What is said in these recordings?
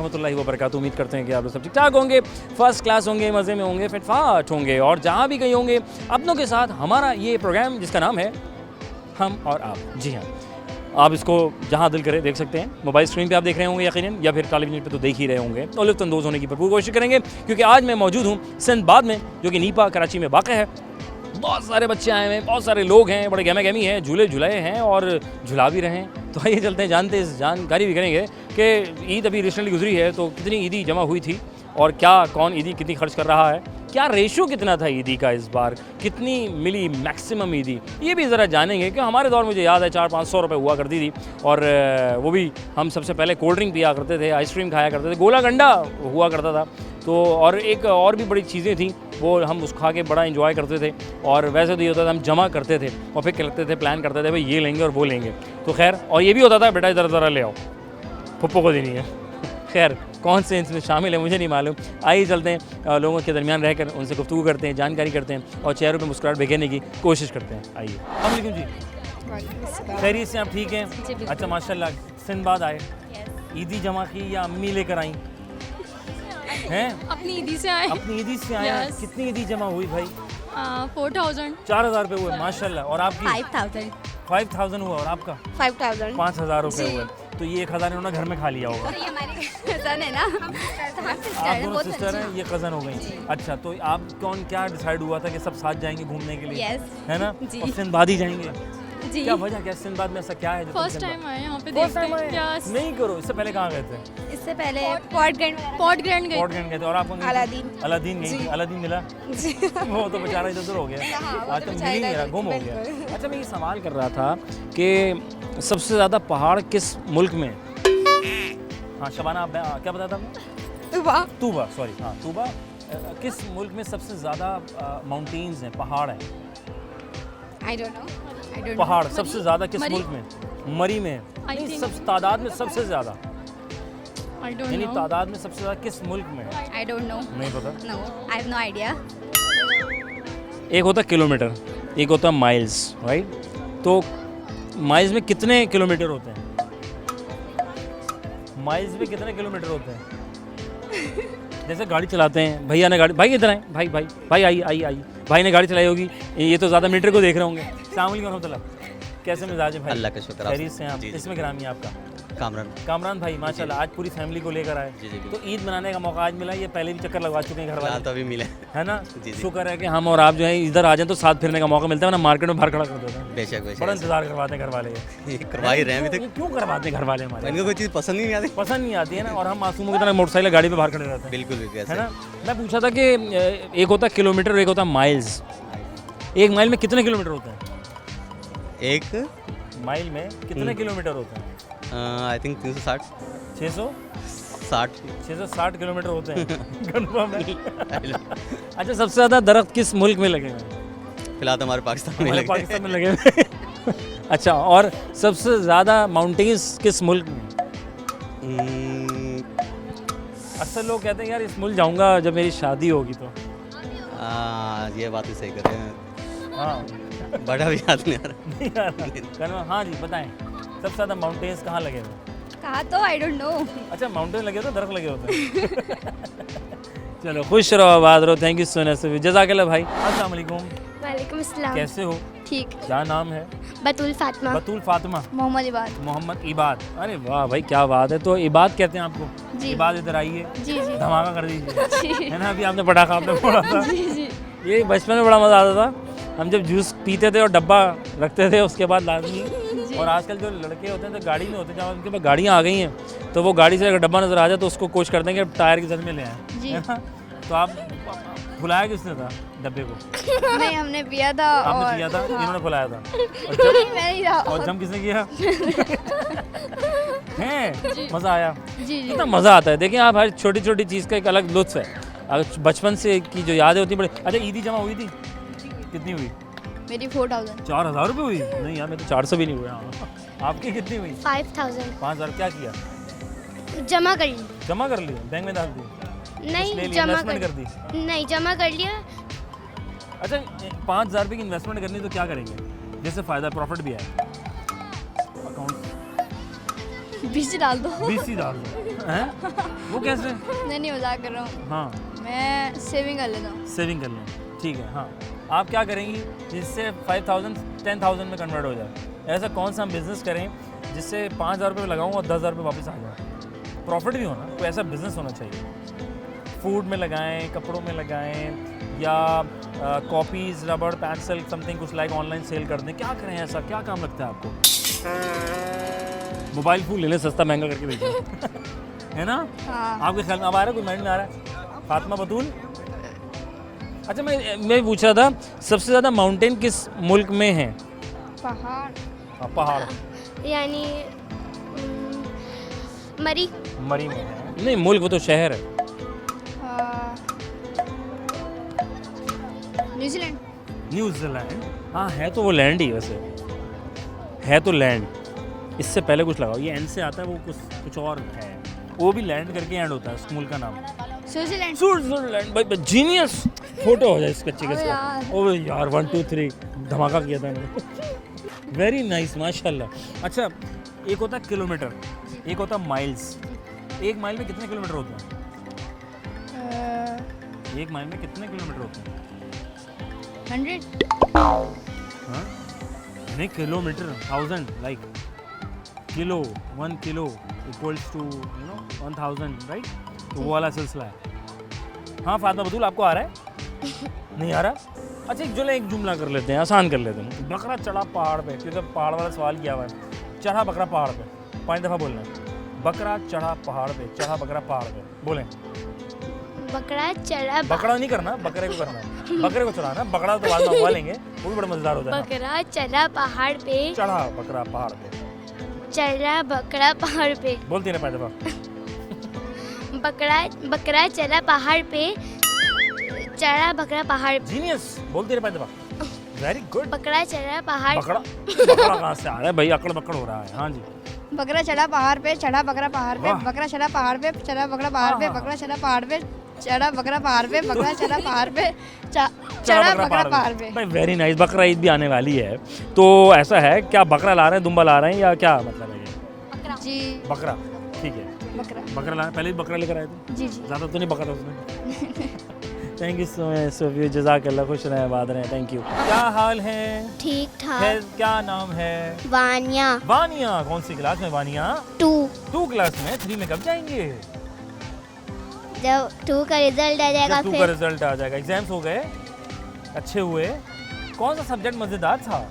रहमतुल्लाहि व बरकातहू। उम्मीद करते हैं कि आप लोग सब ठीक ठाक होंगे, फर्स्ट क्लास होंगे, मज़े में होंगे, फिटफाट होंगे और जहाँ भी कहीं होंगे अपनों के साथ हमारा ये प्रोग्राम जिसका नाम है हम और आप। जी हाँ, आप इसको जहाँ दिल करे देख सकते हैं। मोबाइल स्क्रीन पे आप देख रहे होंगे यकीनन, या फिर टेलीविजन पे तो देख ही रहे होंगे। और लुत्फ़अंदोज़ होने की भरपूर कोशिश करेंगे क्योंकि आज मैं मौजूद हूँ सिंदबाद में, जो कि नीपा कराची में वाक़ है। बहुत सारे बच्चे आए हुए हैं, बहुत सारे लोग हैं, बड़े गहमा गहमी हैं, झूले झुलाए हैं और झुला भी रहे हैं। तो आइए चलते हैं, जानते जानकारी भी करेंगे कि ईद अभी रिसेंटली गुजरी है तो कितनी ईदी जमा हुई थी और क्या कौन ईदी कितनी खर्च कर रहा है, क्या रेशो कितना था ईदी का इस बार, कितनी मिली मैक्सिमम ईदी, ये भी ज़रा जानेंगे। कि हमारे दौर में मुझे याद है 400-500 रुपये हुआ करती थी और वो भी हम सबसे पहले कोल्ड ड्रिंक पिया करते थे, आइसक्रीम खाया करते थे, गोला गंडा हुआ करता था। तो और एक और भी बड़ी चीज़ें थी वो हम उस खा के बड़ा एंजॉय करते थे। और वैसे तो ये होता था हम जमा करते थे और फिर करते थे प्लान करते थे भाई ये लेंगे और वो लेंगे। तो खैर, और ये भी होता था बेटा इधर ज़रा ले आओ, पप्पो को देनी है। खैर कौन से इसमें शामिल है मुझे नहीं मालूम। आइए चलते हैं, लोगों के दरमियान रहकर उनसे गुफ्तगू करते हैं, जानकारी करते हैं और चेहरों पे मुस्कुराहट बिखेरने की कोशिश करते हैं। आइए। अस्सलाम वालेकुम जी, खैरियत से आप ठीक हैं? अच्छा माशाल्लाह, सिंदबाद आए, ईदी जमा की या अम्मी लेकर आई हैं? अपनी ईदी से आए। अपनी ईदी से आए हैं। Yes. कितनी ईदी जमा हुई भाई? 4000। 4000 रुपये हुए माशाल्लाह। और आपकी? 5000। 5000 हुआ। और आपका? 5000। 5000 रुपये हुए। तो ये 1000 इन्होंने घर में खा लिया होगा। ये हमारी कज़न है ना, आप दोनों सिस्टर हैं, ये कज़न हो गई। अच्छा, तो आप क्या डिसाइड हुआ था कि सब साथ जाएंगे घूमने के लिए? Yes. है ना? जी। और सिंदबाद ही जाएंगे? जी। क्या वजह, क्या सिंदबाद में ऐसा क्या है? फर्स्ट टाइम आए यहाँ पे, फर्स्ट देखते टाइम हैं। आए? Yes. नहीं करो, इससे पहले कहाँ गए थे? इससे पहले पॉट ग्रैंड पॉट ग्रैंड गए। पॉट ग्रैंड गए थे। और आपको? अलादीन। अलादीन गई थी। अलादीन मिला? वो तो बेचारा इधर उधर हो गया, आज तो मिल ही नहीं रहा, गुम हो गया। अच्छा, मैं ये सवाल कर रहा था कि सबसे ज़्यादा पहाड़ किस मुल्क में? हाँ शबाना, आप क्या बताया था आपने? तूबा, सॉरी, हाँ तूबा। किस मुल्क में सबसे ज़्यादा माउंटेन्स हैं, पहाड़ हैं? I don't no. पहाड़ सबसे ज़्यादा किस मरी? मुल्क में? मरी में नहीं, think- सब तादाद में सबसे ज़्यादा, आई डोंट यानी नो। तादाद में सबसे ज़्यादा किस मुल्क में है? I don't know. नहीं पता। No, I have no idea. एक होता किलोमीटर, एक होता माइल्स, राइट? तो माइल्स में कितने किलोमीटर होते हैं? माइल्स में कितने किलोमीटर होते हैं? जैसे गाड़ी चलाते हैं, भैया ने गाड़ी, भाई इधर आए, भाई भाई भाई आइए आइए आइए, भाई ने गाड़ी चलाई होगी, ये तो ज़्यादा मीटर को देख रहे होंगे। अस्सलाम वालेकुम रहमतुल्लाह, कैसे मिजाज है भाई? अल्लाह का शुक्र। खैरियत से हैं आप? इसमें ग्रामी आपका? कामरान। कामरान भाई माशाल्लाह, आज पूरी फैमिली को लेकर आए। जी जी तो ईद मनाने का मौका आज मिला, ये पहले भी चक्कर लगवा चुके हैं घर वाले, तो अभी मिले। है ना? जी, जी। शुक्र है कि हम और आप जो है इधर आ जाएं तो साथ फिरने का मौका मिलता है, ना मार्केट में बाहर खड़ा कर देते हैं। बेशक बेशक बड़ा इंतजार करवाते हैं घर वाले। ये करवा ही रहे हैं अभी ये क्यों करवाते हैं घर वाले हमारे? इनको कोई चीज़ पसंद ही नहीं आती। पसंद नहीं आती है ना, और हम मासूमों की तरह मोटरसाइकिल गाड़ी पे बाहर खड़े रहते हैं, बिल्कुल बिल्कुल है ऐसे। ना? मैं पूछा था कि एक होता किलोमीटर, एक होता माइल्स। एक माइल में कितने किलोमीटर होते हैं? एक माइल में कितने किलोमीटर होते हैं? आई थिंक 360 660 किलोमीटर होते हैं। कंफर्म है? अच्छा, सबसे ज़्यादा दरख्त किस मुल्क में लगे हैं? फिलहाल तो हमारे पाकिस्तान में हमारे लगे। पाकिस्तान में लगे हुए। अच्छा, और सबसे ज़्यादा माउंटेन्स किस मुल्क में? अक्सर लोग कहते हैं यार इस मुल्क जाऊंगा जब मेरी शादी होगी तो। ये बात भी सही कर रहे हैं। हाँ बड़ा भी याद नहीं आ रहा। नहीं यार, हाँ जी बताएं, सबसे ज़्यादा माउंटेन्स कहाँ लगे हुए? कहा तो आई डोंट नो। अच्छा, माउंटेन लगे होते, दरख्त लगे होते हैं। चलो खुश रहो, आबाद रहो, थैंक यू सो मच, जज़ाकल्लाह भाई। अस्सलाम वालेकुम, वालेकुम अस्सलाम। कैसे हो? ठीक। क्या नाम है? बतूल फातिमा। बतूल फातिमा। मोहम्मद इबाद। मोहम्मद इबाद। अरे वाह भाई, क्या बात है। तो इबाद कहते हैं आपको? जी। इबाद इधर आइए, जी जी धमाका कर दीजिए, जी है ना? अभी आपने पटाखा आपने फोड़ा था। जी जी। ये बचपन में बड़ा मज़ा आता था, हम जब जूस पीते थे और डब्बा रखते थे उसके बाद लाजमी। और आजकल जो लड़के होते हैं तो गाड़ी में होते हैं, जब उनके पास गाड़ियाँ आ गई हैं तो वो गाड़ी से अगर डब्बा नज़र आ जाए तो उसको कोशिश करते हैं कि टायर की जद में ले आएँ, जी। है ना? तो आप भुलाया किसने था डब्बे को? नहीं, हमने पिया था। आपने और पिया था? हाँ। इन्होंने भुलाया था? मैं नहीं था। और जम किसने किया? हैं, मज़ा आया? जी जी। कितना मज़ा आता है। देखिए आप, हर छोटी छोटी चीज़ का एक अलग लुत्फ़ है। अगर बचपन से की जो यादें होती हैं बड़े। अच्छा, ईदी जमा हुई थी? कितनी हुई? मेरी 4000। 4000 रुपये हुई? नहीं यार, मेरे तो 400 भी नहीं हुए। हाँ, आपकी कितनी हुई? 5000 5000। क्या किया? जमा कर ली। जमा कर लिया, बैंक में डाल दी? ले नहीं, ली, जमा इन्वेस्टमेंट कर दी? नहीं, जमा कर लिया। अच्छा, 5000 रुपये की इन्वेस्टमेंट करनी तो क्या करेंगे जिससे फ़ायदा प्रॉफिट भी आए? अकाउंट बीच डाल दो। BC डाल दो हैं? वो कैसे? नहीं मजाक कर रहा हूँ, हाँ, मैं सेविंग कर लेता हूँ। सेविंग कर लें, ठीक है। हाँ, आप क्या करेंगी जिससे 5,000 10,000 में कन्वर्ट हो जाए? ऐसा कौन सा हम बिज़नेस करें जिससे 5,000 रुपये लगाऊँ और 10,000 रुपये वापस आ जाए? प्रॉफिट भी होना, कोई ऐसा बिज़नेस होना चाहिए। फूड में लगाएं, कपड़ों में लगाएं, या कॉपीज़, रबड़, पेंसिल, समथिंग कुछ लाइक ऑनलाइन सेल कर दें। क्या करें ऐसा, क्या काम लगता है आपको? मोबाइल फ़ोन ले लें, सस्ता महंगा करके बेचें है ना? हाँ। आपके ख्याल में अब आ रहा है, कोई माइंड में आ रहा है? फातिमा बतूल। अच्छा, मैं पूछ रहा था सबसे ज़्यादा माउंटेन किस मुल्क में है? पहाड़ हाँ, पहाड़ यानी मरी। मरी में है। नहीं, मुल्क वो तो शहर है। न्यूजीलैंड। न्यूजीलैंड, हाँ है तो वो लैंड ही, वैसे है तो लैंड। इससे पहले कुछ लगाओ, ये एंड से आता है, वो कुछ और है, वो भी लैंड करके एंड होता है स्कूल का नाम। स्विट्जरलैंड। स्विट्जरलैंड। भाई जीनियस, फोटो हो जाए इस कच्चे के अबे साथ। यार। ओ यार 1 2 3 धमाका किया था मैंने। वेरी नाइस, माशाल्लाह। अच्छा, एक होता है किलोमीटर, एक होता है माइल्स। एक माइल में कितने किलोमीटर होते हैं? एक माइल में कितने किलोमीटर होते हैं? 100। हाँ? नहीं, kilometre 1000, like kilo, 1 kilo equals to 1000, right? तो वो वाला सिलसिला है। हाँ फातिमा बतूल, आपको आ रहा है? नहीं आ रहा? अच्छा, एक जुमला कर लेते हैं, आसान कर लेते हैं। बकरा चढ़ा पहाड़ पे, क्योंकि पहाड़ वाला सवाल किया हुआ है। चढ़ा बकरा पहाड़ पे, 5 दफ़ा बोलना है। बकरा चढ़ा पहाड़ पे, चढ़ा बकरा पहाड़ पे, बोलें। बकरा चढ़ा। बकरा नहीं करना, बकरे को करना है। बकरे को चढ़ाना, बकरा तो बाद में उगा लेंगे, वो भी बड़ा मजेदार होता है। बकरा चढ़ा पहाड़ पे। चढ़ा बकरा पहाड़ पे, चढ़ा बकरा पहाड़ पे। बोलती ना 5 दफ़ा। बकरा चढ़ा पहाड़ पे। चढ़ा बकरा पहाड़ पे। जीनियस, बोलती रहे 5 दफ़ा। Very good. बकरा चढ़ा पहाड़। बकरा कहाँ से आ रहा है भाई? अकड़ बकड़ हो रहा है। हाँ जी। बकरा चढ़ा पहाड़ पे, चढ़ा बकरा पहाड़ पे, वाह। बकरा चढ़ा पहाड़ पे, चढ़ा बकरा पहाड़ पे, हाँ, हाँ। बकरा चढ़ा पहाड़ पे, चढ़ा बकरा पहाड़ पे, बकरा चढ़ा पहाड़ पे, चढ़ा बकरा पहाड़ पे। भाई वेरी नाइस। बकरा ईद भी आने वाली है, तो ऐसा है, क्या बकरा ला रहे हैं, दुम्बा ला रहे हैं, या क्या मतलब है ये? जी बकरा, ठीक है। बकरा। बकरा ला, पहले भी बकरा लेकर आए थे? जी जी। ज़्यादा तो नहीं बकरा उसमें। Thank you so much so जज़ाकल्लाह, खुश रहें, आबाद रहें, थैंक यू। क्या हाल है? ठीक ठाक। है, क्या नाम है? वानिया। वानिया। कौन सी क्लास में वानिया? 2। क्लास में। 3 में कब जाएंगे? जब 2 का रिजल्ट आ जाएगा जब 2 का फिर। रिजल्ट आ जाएगा। एग्जाम्स हो गए, अच्छे हुए? कौन सा सब्जेक्ट मज़ेदार था?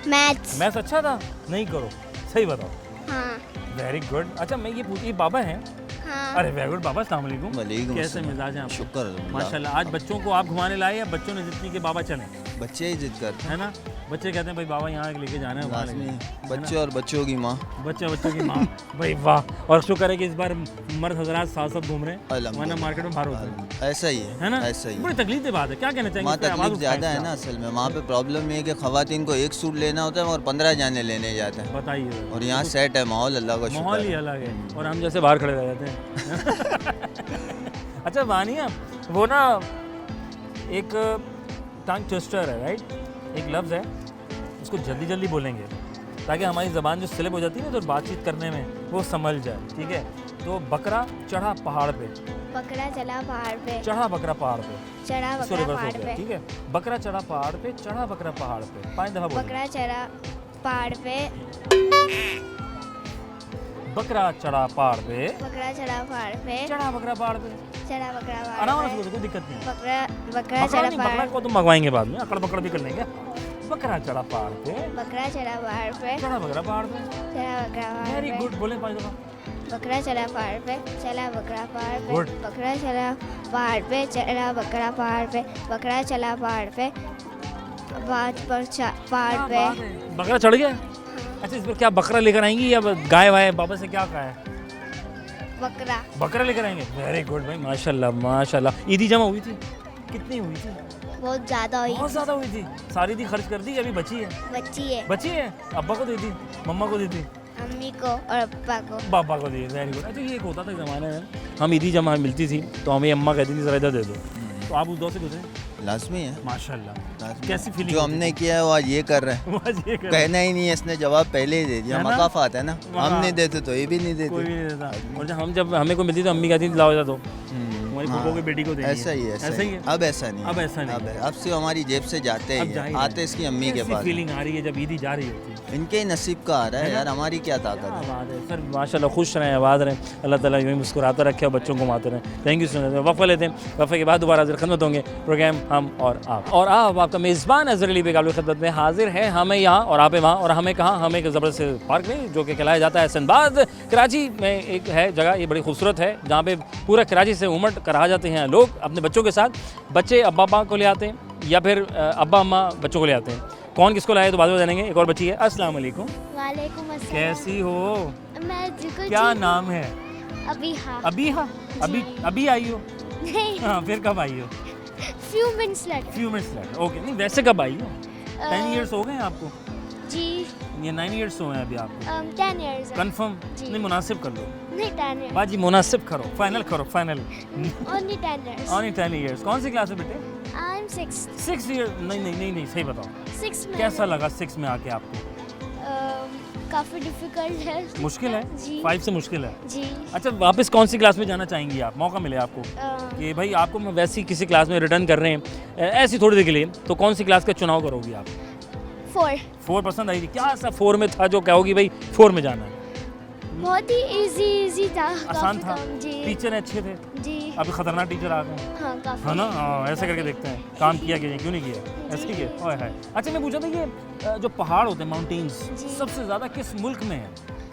मैथ्स। मैथ्स अच्छा था? नहीं करो, सही बताओ। हाँ वेरी गुड। अच्छा, मैं ये पूछी, बाबा हैं? हाँ। अरे वेरी गुड बाबा, अस्सलाम वालेकुम। वालेकुम कैसे अस्सलाम। मिजाज हैं आपके? शुक्र अल्हम्दुलिल्लाह। माशाल्लाह। आज बच्चों को आप घुमाने लाए या बच्चों ने जितनी के बाबा चले? बच्चे ही जिद करते है ना? बच्चे कहते हैं भाई बाबा यहाँ लेके जाना है, वहाँ हैं लेके लाजमी। बच्चे और बच्चों की माँ। बच्चों की माँ। भाई वाह। और शुक्र है कि इस बार मर्द हजरात साथ साथ घूम रहे हैं, वरना अल्हम्दुलिल्लाह। मार्केट में बाहर होता है। ऐसा ही है ना? ऐसा ही बड़ी तकलीफ की बात है। क्या कहना चाहेंगे वहाँ इस पे? आवाज़ तकलीफ ज़्यादा उठाएं है ना इससे असल में। वहाँ पे प्रॉब्लम ये है कि ख़वातीन को एक सूट लेना होता है मगर 15 जाने लेने जाते हैं। बताइए। और यहाँ सेट है माहौल, अल्लाह का शुक्र माहौल ही है। अलग है, और हम जैसे बाहर खड़े रह जाते हैं। अच्छा वानिया, वो ना एक टंग ट्विस्टर है, राइट? एक लफ्ज़ है, उसको जल्दी जल्दी बोलेंगे ताकि हमारी ज़बान जो स्लिप हो जाती है ना, तो बातचीत करने में वो संभल जाए, ठीक है? तो बकरा चढ़ा पहाड़ पे। बकरा चढ़ा पहाड़ पे। चढ़ा बकरा पहाड़ पे। चढ़ा इसको बकरा रिवर्स हो पहाड़ गया, पे। ठीक है? बकरा चढ़ा पहाड़ पे, चढ़ा बकरा पहाड़ पे, 5 दफ़ा बोलें। बकरा चढ़ा पहाड़ पे। बकरा चढ़ा पहाड़ पे, बकरा चढ़ा पहाड़ पे। चढ़ा बकरा पहाड़ पे। चढ़ा बकरा आराम पहाड़ से पे। बोलो, कोई दिक्कत नहीं है। बकरा बकरा चढ़ा नहीं, बकरा पहाड़। को तो मंगवाएंगे बाद में, अकड़ बकड़ भी कर लेंगे। बकरा चढ़ा पहाड़ पे, बकरा चढ़ा पहाड़ पे। चढ़ा बकरा पहाड़ पे। चढ़ा बकरा पहाड़ वेरी पे। गुड, बोले 5 दफ़ा। बकरा चढ़ा पहाड़ पे। चढ़ा बकरा पहाड़ पे। Good. बकरा चढ़ा पहाड़ पे। चढ़ा बकरा पहाड़ पे। बकरा चढ़ा पहाड़ पे। बाज पर पहाड़ पे। बकरा चढ़ गया? अच्छा, इस पर क्या बकरा लेकर आएंगी या गाय वाय? बाबा से क्या कहा है? बकरा। बकरा लेकर आएंगे। वेरी गुड भाई, माशाल्लाह माशाल्लाह। ईदी जमा हुई थी? कितनी हुई थी? बहुत ज़्यादा हुई। बहुत ज़्यादा हुई थी। सारी दी खर्च कर दी, अभी बची है? बच्ची है। बची है। अब्बा को दी थी, मम्मा को दी थी, अम्मी को और अब्बा को। पापा को दी। Very good. अच्छा, ये एक होता था ज़माने में, हम ईदी जमा मिलती थी तो हमें अम्मा कहती थी ज़रा इधर दे दो, तो आप उस दौर से गुजरे? लाजमी है। माशाल्लाह, लाजमी। कैसी फीलिंग जो हमने किया है वो आज ये कर रहे हैं। बस ये कर कहना ही नहीं है, इसने जवाब पहले ही दे दिया। है ना? मकाफात है ना, हाँ। हम नहीं देते तो ये भी नहीं कोई भी देते। नहीं देता। और जब हमें कोई मिलती तो अम्मी कहती लाओ जा दो, हमारी हाँ। फूफो की बेटी को देनी ऐसा ही है, ऐसा ही है। अब ऐसा नहीं अब ऐसा नहीं है। अब सिर्फ हमारी जेब से जाते अब ही जा ही है, रहे आते हैं। इसकी अम्मी के कैसी पास। फीलिंग आ रही है जब ईदी जा रही होती है। इनके ही नसीब का आ रहा है यार, हमारी क्या ताकत क्या है। बात है सर, माशाल्लाह खुश रहें, आबाद रहें, अल्लाह ताला यूँ ही मुस्कुराते रखे और बच्चों को घुमाते रहें। Thank you so much. वफ़ा लेते हैं, वफ़े के बाद दोबारा हाजिर खिदमत होंगे। प्रोग्राम हम और आप आपका मेज़बान अज़हर अली बेग आपकी खिदमत में हाजिर है। हमें यहाँ और आप वहाँ, और हमें कहाँ, हमें एक ज़बरदस्त पार्क में जो कि कहलाया जाता है सनबाद। कराची में एक है जगह, ये बड़ी खूबसूरत है, जहाँ पे पूरा कराची से उमड़ कर आ जाते हैं लोग अपने बच्चों के साथ। बच्चे अब्बा अम्मा को ले आते हैं या फिर अब्बा अम्मा बच्चों को ले आते हैं। कौन किसको लाए तो बाद में जानेंगे। एक और बच्ची है। अस्सलाम वालेकुम, वालेकुम अस्सलाम। कैसी हो? मैं बिल्कुल क्या ठीक नाम है? हूँ। अभी हाँ अभी हाँ, अभी आई हो? नहीं, हाँ, फिर कब आई हो? फ्यू मिनट्स लगे। Few minutes late. ओके, नहीं वैसे कब आई हो? 10 इयर्स हो गए हैं आपको? जी ये 9 इयर्स हो हैं अभी आपको? 10 इयर्स कंफर्म? जी। नहीं मुनासिब कर लो नहीं 10 इयर्स बाजी, मुनासिब करो, फाइनल करो, final. Only 10 years only 10 years. कौन सी क्लास में बेटे? I am 6 6 year? नहीं, सही बताओ, 6 में कैसा लगा 6 में आके आपको? काफ़ी डिफिकल्ट है। मुश्किल है? जी 5 से मुश्किल है। जी अच्छा, वापस कौन सी क्लास में जाना चाहेंगी आप? मौका मिले आपको कि भाई आपको मैं वैसी किसी क्लास में रिटर्न कर रहे हैं ऐसी थोड़ी देर के लिए, तो कौन सी क्लास का चुनाव करोगी आप? 4 पसंद आई थी? क्या ऐसा 4 में था जो कहोगी भाई 4 में जाना है? बहुत ही इजी था, आसान काफी था? कम। जी टीचर अच्छे थे? जी अभी खतरनाक टीचर आ गए हाँ काफी है ना? हाँ, ऐसे करके देखते हैं काम किया कि नहीं, क्यों नहीं किया, ऐसे ही किया। ओए हाय। अच्छा, मैं पूछा था ये जो पहाड़ होते हैं, माउंटेन्स, जी। सबसे ज़्यादा किस मुल्क में है?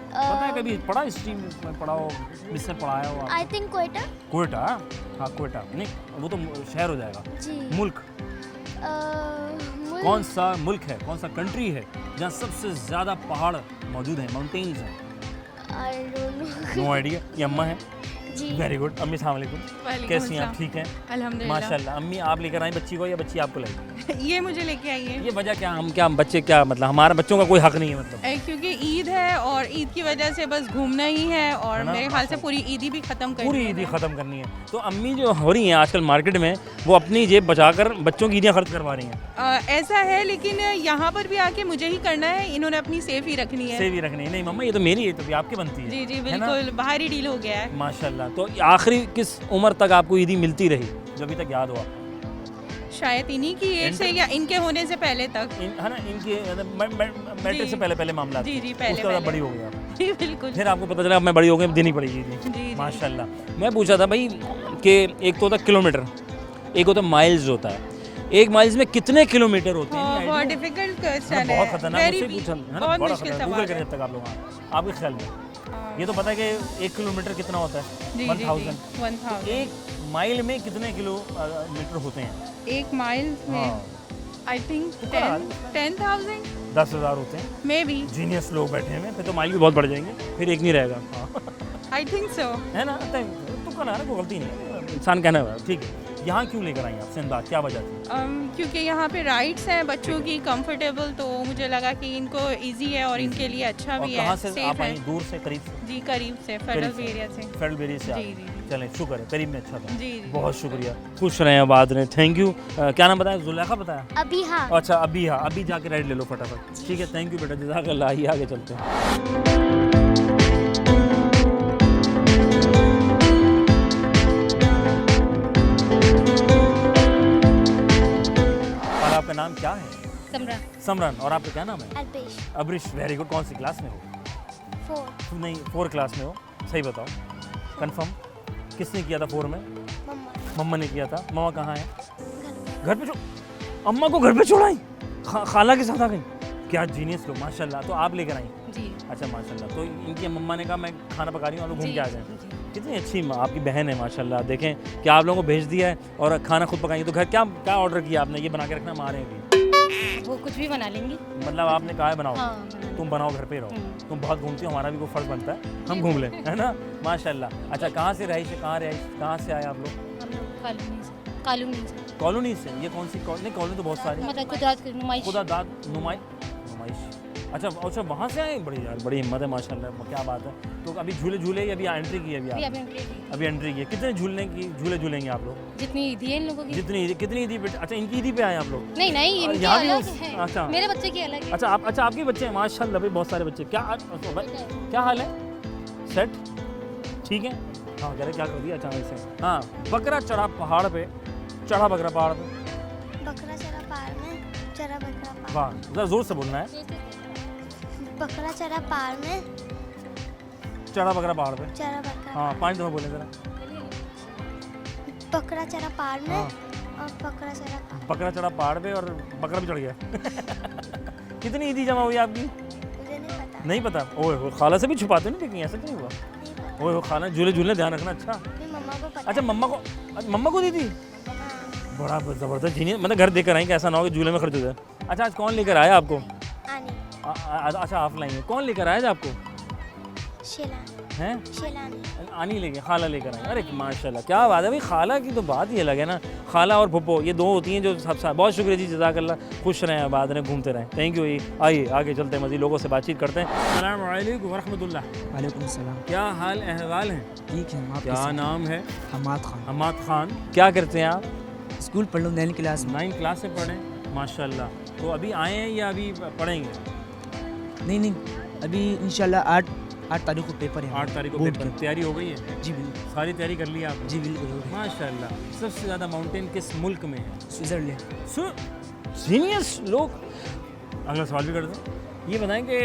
पता है? कभी पढ़ा हिस्ट्री में पढ़ा हो, इससे पढ़ाया हो आप? I think Quetta Quetta? हाँ कोयटा नहीं, वो तो शहर हो जाएगा। जी मुल्क कौन सा मुल्क है, कौन सा कंट्री है जहाँ सबसे ज़्यादा पहाड़ मौजूद हैं, माउंटेन्स हैं? I don't know no idea. ये अम्मा है? जी वेरी गुड। अम्मी अस्सलाम वालेकुम, वालेकुम कैसी हैं आप? अस्सलाम। ठीक हैं अल्हम्दुलिल्लाह। माशाल्लाह। अम्मी आप लेकर आई बच्ची को या बच्ची आपको लाई? ये मुझे लेके आई है ये वजह क्या? हम क्या बच्चे क्या मतलब हमारे बच्चों का कोई हक नहीं है मतलब? क्योंकि ईद है और ईद की वजह से बस घूमना ही है और है ना? मेरे ख्याल से पूरी ईदी भी खत्म करनी पूरी है। ईदी ख़त्म करनी है। तो अम्मी जो हो रही हैं आजकल मार्केट में, वो अपनी जेब बचाकर बच्चों की ईदियाँ खर्च करवा रही हैं। ऐसा है, लेकिन यहाँ पर भी आके मुझे ही करना है, इन्होंने अपनी सेफ ही रखनी है। सेव ही रखनी है। नहीं मम्मा, ये तो मेरी है, तो भी आपकी बनती है। जी जी है ना? बिल्कुल, बाहर ही डील हो गया है। माशाल्लाह। तो आखिरी किस उम्र तक आपको ईदी मिलती रही जो अभी तक याद हुआ? शायद इन्हीं की एज से या इनके होने से पहले तक। है ना? इनके मैट्रिक से पहले मामला था। जी, जी, पहले- उसके बाद पहले। बड़ी हो गई आप। जी बिल्कुल। फिर आपको पता चला अब मैं बड़ी हो गई, अब देनी पड़ेगी जी, जी। जी। माशाल्लाह। मैं पूछा था भाई कि एक तो होता किलोमीटर, एक होता माइल्स होता है। एक माइल्स में कितने किलोमीटर होते हैं? हाँ, ये बहुत idea? डिफिकल्ट है क्वेश्चन ना? है। बहुत खतरनाक। Very मुझसे पूछा है ना, बहुत बड़ा मुश्किल खतरनाक। सवाल गूगल है। करें तक आप लोग आपके ख्याल में ये तो पता है कि 1 किलोमीटर कितना होता है? जी 1000। 1000। एक माइल में कितने किलोमीटर होते हैं? एक माइल में हाँ, आई थिंक तुक्का लगा लो। 10,000 10,000 होते हैं। May be. जीनियस लोग बैठे हैं, फिर तो माइल भी बहुत बढ़ जाएंगे, फिर एक नहीं रहेगा। हाँ। I think so. है ना? तुक्का लगा ना, कोई गलती नहीं है, इंसान कहना है। ठीक है, यहाँ क्यों लेकर आई आप सिंधा, क्या वजह थी? क्योंकि यहाँ पे राइड्स हैं बच्चों की कंफर्टेबल, तो मुझे लगा कि इनको इजी है और इनके लिए अच्छा और भी कहाँ है, से सेफ आप है। आई? दूर से, करीब से? जी करीब से, फेडरल एरिया से। फेडरल बेरी से जी, आए। जी, जी। चलें, शुक्र है, करीब में अच्छा था। जी, जी। बहुत शुक्रिया, खुश रहें, आबाद रहें। Thank you. क्या नाम बताया? जुलेखा बताया? अभी हाँ अच्छा अभी, हाँ अभी जाके राइड ले लो फटाफट। ठीक है, थैंक यू बेटा, जज़ाकल्लाह। आइए आगे चलते हैं। और आपका नाम क्या है? समरा समरन। और आपका क्या नाम है? अल्पेश अब्रिश। Very good. कौन सी क्लास में हो? 4 नहीं, 4 क्लास में हो। सही बताओ, कंफर्म? किसने किया था 4 में? मम्मा मम्मा ने किया था। मम्मा कहाँ है? घर पे अम्मा को घर पे छोड़ाई? खाला के साथ आ गई? क्या जीनियस लोग, माशाल्लाह। तो आप लेकर आई? जी अच्छा माशाल्लाह। तो इनकी मम्मा ने कहा मैं खाना पका रही हूँ, आप लोग घूम जी, के आ जाएं। जी। कितनी अच्छी आपकी बहन है माशाल्लाह। देखें कि आप लोगों को भेज दिया है और खाना खुद पकाएंगे। तो घर क्या क्या ऑर्डर किया आपने? ये बना के रखना, हम आ रहे हैं अभी। वो कुछ भी बना लेंगी। मतलब आपने कहा है बनाओ? हाँ, तुम बनाओ, घर पे रहो। तुम बहुत घूमती हो, हमारा भी कोई फ़र्ज बनता है हम घूम लें, है ना? माशाल्लाह। अच्छा, कहाँ से रहीश है? कहाँ से आए आप लोग? हम लोग कॉलोनी से कॉलोनी से। ये कौन सी कॉलोनी? कॉलोनी तो बहुत सारी। मतलब खुदात नुमाइश। खुदा दाद नुमाइश। अच्छा अच्छा, वहाँ से आए, बड़ी यार बड़ी हिम्मत है माशाल्लाह, क्या बात है। तो अभी झूले या अभी एंट्री की है अभी आप? अभी एंट्री की है। कितने झूले झूलेंगे आप लोग? जितनी ईदी है इन लोगों की। कितनी ईदी पे? अच्छा, इनकी ईदी पे आए आप लोग? नहीं नहीं, इनकी यहाँ भी अलग है। अच्छा, मेरे बच्चे की अलग है। अच्छा आपके बच्चे हैं माशाल्लाह भाई, बहुत सारे बच्चे। क्या हाल है? सेट ठीक है। हाँ कह रहे क्या कर दिया अचानक से? हाँ, बकरा चढ़ा पहाड़ पे, चढ़ा बकरा पहाड़ पे, बकरा चढ़ा पहाड़ में, चढ़ा बकरा पहाड़। वाह, ज़रा जोर से बोलना है। बकरा चढ़ा पहाड़ में, चढ़ा बकरा पहाड़ पे। चढ़ा बकरा। हाँ 5 दफ़ा बोले ज़रा। बकरा चढ़ा पहाड़ में हाँ। और बकरा चढ़ा पहाड़। बकरा चढ़ा पहाड़ पे और बकरा भी चढ़ गया। कितनी ईदी जमा हुई आपकी? मुझे नहीं पता। नहीं पता। ओए खाला से भी छुपाते नहीं लेकिन ऐसा क्यों हुआ? नहीं पता। ओए खाना झूले ध्यान रखना। अच्छा मेरी मम्मा को पता। अच्छा, मम्मा को दी थी? हाँ। बड़ा ज़बरदस्त जीनियस, मतलब घर देकर आई कि ऐसा ना हो कि झूले में खर्च हो जाए। अच्छा आज कौन लेकर आया आपको? आनी। अच्छा ऑफलाइन में कौन लेकर आया आपको? शेलानी। हैं? शेलानी। आनी लेके खाला लेकर आई। अरे माशाल्लाह क्या बात है भाई, खाला की तो बात ही अलग है ना। खाला और फुप्पो ये दो होती हैं जो सबसे। बहुत शुक्रिया जी, जज़ाकल्लाह, खुश रहें, आबाद रहें, घूमते रहें। Thank you. आइए आगे चलते हैं, मज़ीद लोगों से बातचीत करते हैं। अस्सलाम वालेकुम वरहमतुल्लाह। वालेकुम सलाम। क्या हाल अहवाल हैं? ठीक है। आप क्या नाम है? हमाद खान। हमाद खान। क्या करते हैं आप? स्कूल पढ़ लो 9 क्लास में। 9 क्लास में पढ़ें, माशाल्लाह। तो अभी आए हैं या अभी पढ़ेंगे? नहीं अभी इंशाल्लाह 8 तारीख को पेपर है। 8 तारीख को बोर्ड पेपर। की। तैयारी हो गई है? जी बिल्कुल। सारी तैयारी कर ली आपने? जी बिल्कुल हो गई। माशाल्लाह। सबसे ज़्यादा माउंटेन किस मुल्क में है? स्विट्ज़रलैंड। जीनियस लोग। अगला सवाल भी कर दें। ये बताएं कि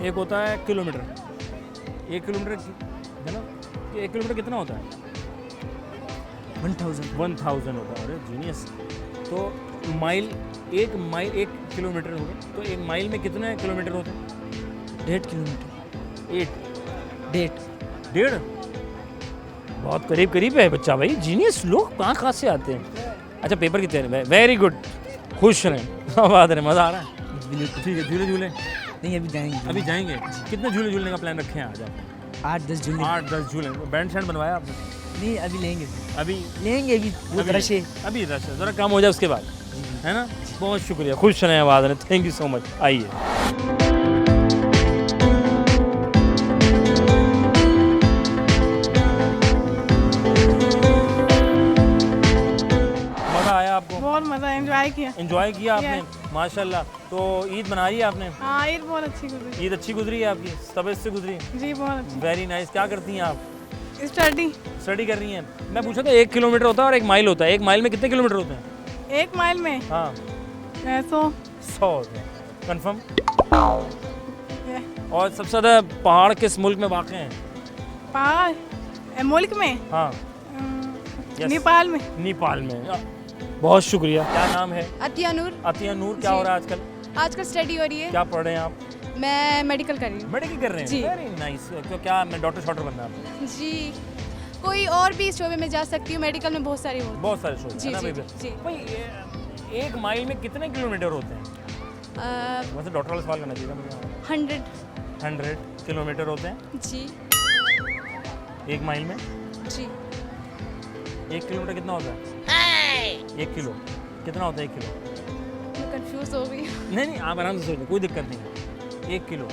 एक होता है किलोमीटर, 1 किलोमीटर है ना, कि 1 किलोमीटर कितना होता है? 1000 होता है। अरे जीनियस। तो माइल, 1 किलोमीटर हो गया, तो 1 माइल में कितने किलोमीटर होते हैं? 1.5 किलोमीटर। 1.5 बहुत करीब है बच्चा भाई। जीनियस लोग कहाँ से आते हैं? अच्छा पेपर की तैयारी, वेरी गुड, खुश रहें, आबाद रहें, मज़ा आ रहा है? बिल्कुल। ठीक है। झूले नहीं अभी जाएंगे। अभी जाएंगे। कितने झूलने का प्लान रखे हैं आज आप? 8-10 झूले। 8-10 झूले। बैंड शैंड बनवाया आपने? नहीं अभी लेंगे। अभी वो रश है। अभी रश है, ज़रा कम हो जाए उसके बाद, है ना। बहुत शुक्रिया, खुश रहें, आबाद रहें, थैंक यू सो मच। आइए। आपको बहुत मज़ा एंजॉय किया। एंजॉय किया आपने? माशाल्लाह। तो ईद मना रही है आपने? हाँ ईद बहुत अच्छी गुजरी। ईद अच्छी गुजरी है आपकी? तबीयत से गुजरी? जी बहुत अच्छी। Very nice. क्या करती हैं आप? स्टडी कर रही हैं। मैं पूछा था 1 किलोमीटर होता है और 1 माइल होता है। 1 माइल में कितने किलोमीटर होते हैं? 1 माइल में हाँ 100 होते हैं। कन्फर्म। और सबसे ज़्यादा पहाड़ किस मुल्क में वाक़ हैं? पहाड़ मुल्क में? हाँ Yes. नेपाल में। बहुत शुक्रिया। क्या नाम है? अतिया नूर। अतिया नूर। क्या हो रहा है आजकल? आजकल स्टडी हो रही है। क्या पढ़ रहे हैं आप? मैं मेडिकल कर रही हूँ। मेडिकल कर रहे हैं? जी। Very nice. तो क्या मैं डॉक्टर शॉटर बनना है आपको? जी कोई और भी शोबे में जा सकती हूँ, मेडिकल में बहुत सारी होती बहुत सारे शोर जी, है ना जी, भाई? जी। भाई 1 माइल में कितने किलोमीटर होते हैं? है। वैसे डॉक्टर वाला सवाल करना चाहिए मुझे। 100 किलोमीटर होते हैं जी 1 माइल में। जी 1 किलोमीटर कितना होता है? 1 किलो कितना होता है? 1 किलो मैं कंफ्यूज हो गई। नहीं आप आराम से सोचो, कोई दिक्कत नहीं है। 1 किलो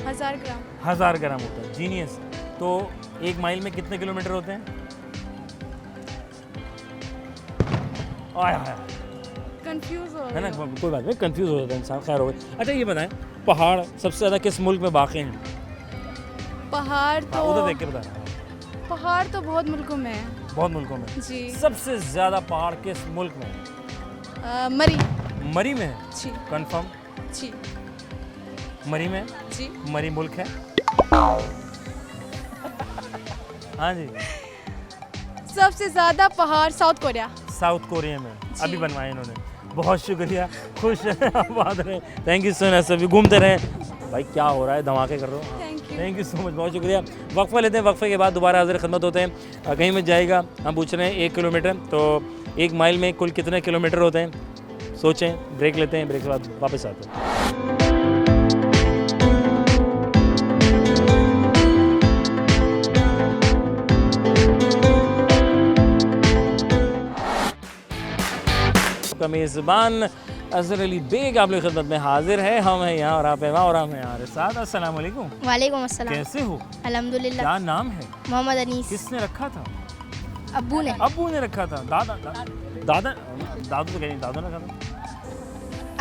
1000 ग्राम। 1000 ग्राम होता है। जीनियस। तो 1 माइल में कितने किलोमीटर होते हैं? आया कंफ्यूज हो है ना, कोई बात नहीं, कंफ्यूज हो जाता है इंसान। खैर हो गई। अच्छा ये बताएं, पहाड़ सबसे ज़्यादा किस मुल्क में वाक़ हैं? पहाड़ तो उधर देख के बता। पहाड़ तो बहुत मुल्कों में है। बहुत मुल्कों में। जी सबसे ज़्यादा पहाड़ किस मुल्क में है? मरी में है? जी कंफर्म? जी मरी में? जी मरी मुल्क है? हाँ जी। सबसे ज़्यादा पहाड़ साउथ कोरिया में अभी बनवाए इन्होंने। बहुत शुक्रिया, खुश रहें, आबाद रहें, थैंक यू सो मच। सभी घूमते रहें। भाई क्या हो रहा है, धमाके कर रहे हो? थैंक यू सो मच, बहुत शुक्रिया। वक्फा लेते हैं, वक्फे के बाद दोबारा हाजिर खिदमत होते हैं। कहीं में जाएगा, हम पूछ रहे हैं 1 किलोमीटर, तो 1 माइल में कुल कितने किलोमीटर होते हैं? सोचें, ब्रेक लेते हैं, ब्रेक के बाद वापस आते हैं। का मेज़बान अजहर अली बेग आप लोग की खिदमत में हाजिर है। हम हैं यहाँ और आप हैं वहाँ और हम हैं हमारे साथ। अस्सलाम वालेकुम, वालेकुम अस्सलाम। कैसे हो? अल्हम्दुलिल्लाह। क्या नाम है? मोहम्मद अनीस। किसने रखा था? अब्बू ने। अब्बू ने रखा था। दादा दादू तो कह नहीं, दादू ने रखा था।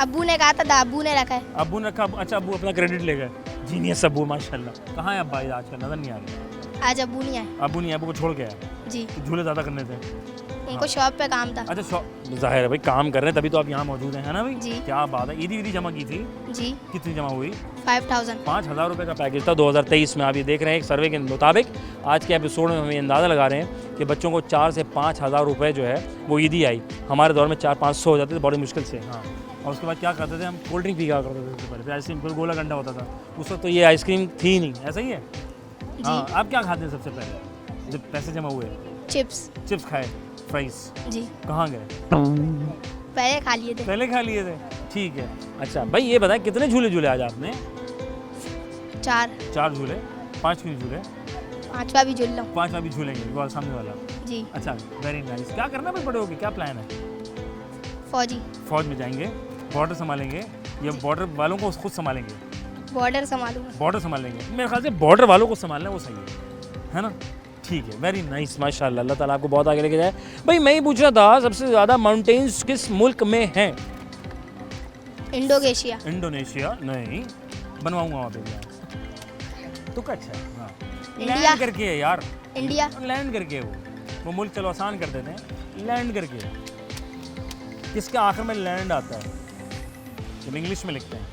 अब्बू ने कहा था, दाबू ने रखा है। अब्बू ने रखा। अच्छा, अब्बू अपना क्रेडिट ले गए। जीनियस अब्बू, माशाल्लाह। कहाँ है अब्बा आजकल? नजर नहीं आ रहे। आज अब्बू नहीं आए। अब्बू नहीं, अब्बू को छोड़ के आया। जी, झूले ज़्यादा करने थे। उनको शॉप पे काम था। अच्छा, जाहिर है भाई, काम कर रहे हैं तभी तो आप यहाँ मौजूद हैं, है ना भाई? जी। क्या बात है। ईदी जमा की थी? जी, कितनी जमा हुई? 5000। 5,000 रुपये का पैकेज था 2023 में। आप ये देख रहे हैं एक सर्वे के मुताबिक। आज के एपिसोड में हम ये अंदाज़ा लगा रहे हैं कि बच्चों को 4 से 5,000 रुपये जो है वो ईदी आई। हमारे दौर में 400-500 हो जाते थे बड़ी मुश्किल से। हाँ, और उसके बाद क्या करते थे हम? कोल्ड ड्रिंक पी क्या करते थे। उससे पहले फिर आइसक्रीम, फिर गोला गंडा होता था। उस वक्त तो ये आइसक्रीम थी नहीं, ऐसा ही है? हाँ। आप क्या खाते हैं सबसे पहले जब पैसे जमा हुए? चिप्स खाए, फ्राइज। जी, कहाँ गए? पहले खा लिए थे। पहले खा लिए थे, ठीक है। अच्छा भाई, ये बताएं कितने झूले आज आपने? 4 झूले। 5 क्यों झूले? 5वां भी झूल लो। 5वां भी झूलेंगे वो सामने वाला? जी। अच्छा, वेरी नाइस। क्या करना है बड़े होके, क्या प्लान है? फौज में जाएंगे, बॉर्डर संभालेंगे या बॉर्डर वालों को खुद संभालेंगे? बॉर्डर संभालूंगा। बॉर्डर संभालेंगे। मेरे ख्याल से बॉर्डर वालों को संभालना वो सही है ना? ठीक है, वेरी नाइस, माशाल्लाह। अल्लाह ताला आपको बहुत आगे लेके जाए। भाई मैं ही पूछ रहा था, सबसे ज़्यादा माउंटेन्स किस मुल्क में हैं? इंडोनेशिया नहीं, बनवाऊंगा वहाँ पे। तो अच्छा है। हाँ, इंडिया। लैंड करके है यार। इंडिया। लैंड करके वो मुल्क चलो आसान कर देते हैं। लैंड करके किसके आखिर में लैंड आता है जब इंग्लिश में लिखते हैं?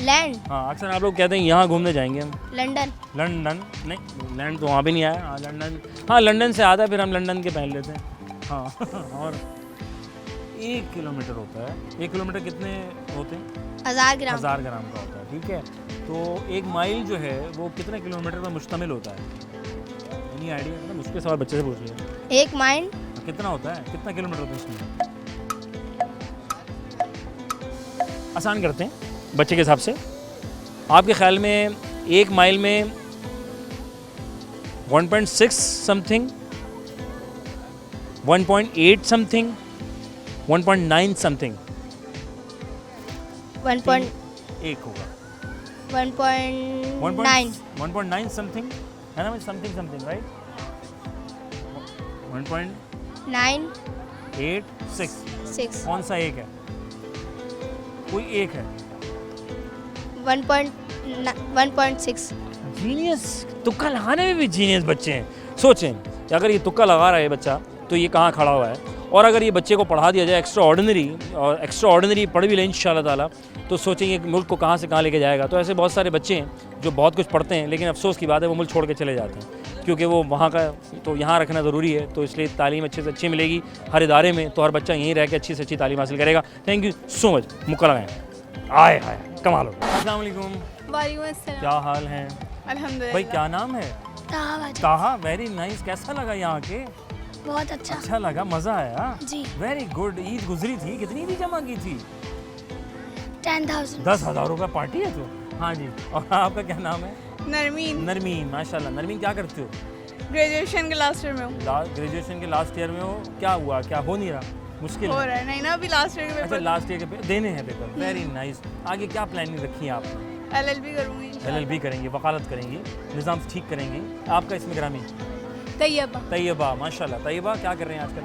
लैंड। हाँ, अक्सर आप लोग कहते हैं यहाँ घूमने जाएंगे हम। लंदन। नहीं, लैंड तो वहाँ भी नहीं आया। हाँ, लंदन। हाँ, लंदन से आता है, फिर हम लंदन के पहन लेते हैं। हाँ और 1 किलोमीटर होता है। 1 किलोमीटर कितने होते हैं? 1000 ग्राम। 1000 ग्राम का होता है, ठीक है। तो 1 माइल जो है वो कितने किलोमीटर पर मुश्तमिल होता है? नहीं आइडिया? मतलब मुश्किल सवाल बच्चे से पूछ लिया। 1 माइल कितना होता है? कितना किलोमीटर होता है उसमें? आसान करते हैं बच्चे के हिसाब से। आपके ख्याल में 1 माइल में 1.6 समथिंग, 1.8 समथिंग, 1.9 समथिंग? 1 होगा। 1.9 1.9 समथिंग है ना? Something right? 1.986 कौन सा एक है? कोई एक है? 1.6। जीनियस। तुक्का लगाने में भी जीनियस बच्चे हैं। सोचें कि अगर ये तुक्का लगा रहा है बच्चा तो ये कहाँ खड़ा हुआ है, और अगर ये बच्चे को पढ़ा दिया जाए एक्स्ट्रा ऑर्डिनरी पढ़ भी लें इंशाल्लाह ताला, तो सोचेंगे मुल्क को कहाँ से कहाँ लेके जाएगा। तो ऐसे बहुत सारे बच्चे हैं जो बहुत कुछ पढ़ते हैं, लेकिन अफसोस की बात है वो मुल्क छोड़ के चले जाते हैं, क्योंकि वो वहाँ का तो यहाँ रखना ज़रूरी है। तो इसलिए तालीम अच्छे से अच्छी मिलेगी हर इदारे में, तो हर बच्चा यहीं रह के अच्छी से अच्छी तालीम हासिल करेगा। Thank you so much. मुक्का लगाएं। आए हाय, कमाल हो। अस्सलाम वालेकुम। वालेकुम अस्सलाम। क्या हाल है अल्हम्दुलिल्लाह। भाई? क्या नाम है? ताहा। Very nice. कैसा लगा यहाँ के? बहुत अच्छा। अच्छा लगा, मज़ा आया जी। Very good. ईद गुजरी थी, कितनी ईद जमा की थी? 10,000। 10,000 रुपये पार्टी है तो। हाँ जी। और आपका क्या नाम है? नरमीन। माशाल्लाह। नरमीन, क्या करते हो? ग्रेजुएशन के लास्ट ईयर में हूँ। ग्रेजुएशन के लास्ट ईयर में हो। क्या हुआ? क्या हो नहीं रहा? मुश्किल हो है? रहा है नहीं ना, अभी लास्ट ईयर के अच्छा, पेपर। लास्ट ईयर के देने हैं पेपर। Very nice. आगे क्या प्लानिंग रखी है आपने? LLB करूँगी। LLB करेंगी, वकालत करेंगी, निज़ाम ठीक करेंगी। आपका इसमें ग्रामी? तैयबा। माशाल्लाह। तैयबा, क्या कर रहे हैं आजकल?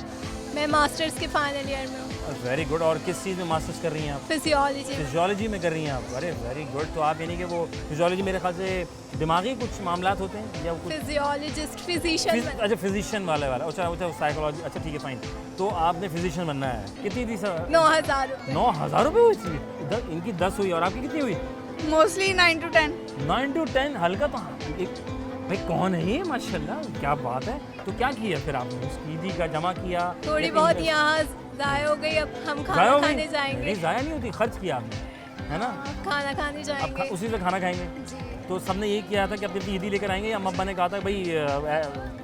मैं मास्टर्स के फाइनल ईयर में हूँ। Very good. और किस चीज़ में मास्टर्स कर रही हैं आप? फिजियोलॉजी में कर रही हैं आप? अरे वेरी गुड। तो आप यानी कि वो फिजियोलॉजी मेरे ख्याल से दिमागी कुछ मामलात होते हैं या कुछ? फिजिशियन। अच्छा, फिजिशियन वाला। अच्छा, साइकोलॉजी। अच्छा, ठीक है, फाइन। तो आपने फिजिशियन बनना है। कितनी थी सर? 9,000 रुपये। 9,000 रुपये हुई थी? इनकी 10 हुई, और आपकी कितनी हुई? Mostly 9 to 10। 9 to 10 हल्का तो। भाई कौन है ये? माशाल्लाह, क्या बात है। तो क्या किया फिर आपने? उसकी ईदी का जमा किया? थोड़ी बहुत यहाँ ज़ाया हो गई, अब हम खाना खाने जाएंगे। नहीं, ज़ाया नहीं होती, खर्च किया आपने, है ना? खाना खाने अब जाएंगे। उसी से खाना खाएंगे। तो सबने यही किया था कि अपनी ईदी लेकर आएंगे, या अम्मा ने कहा था भाई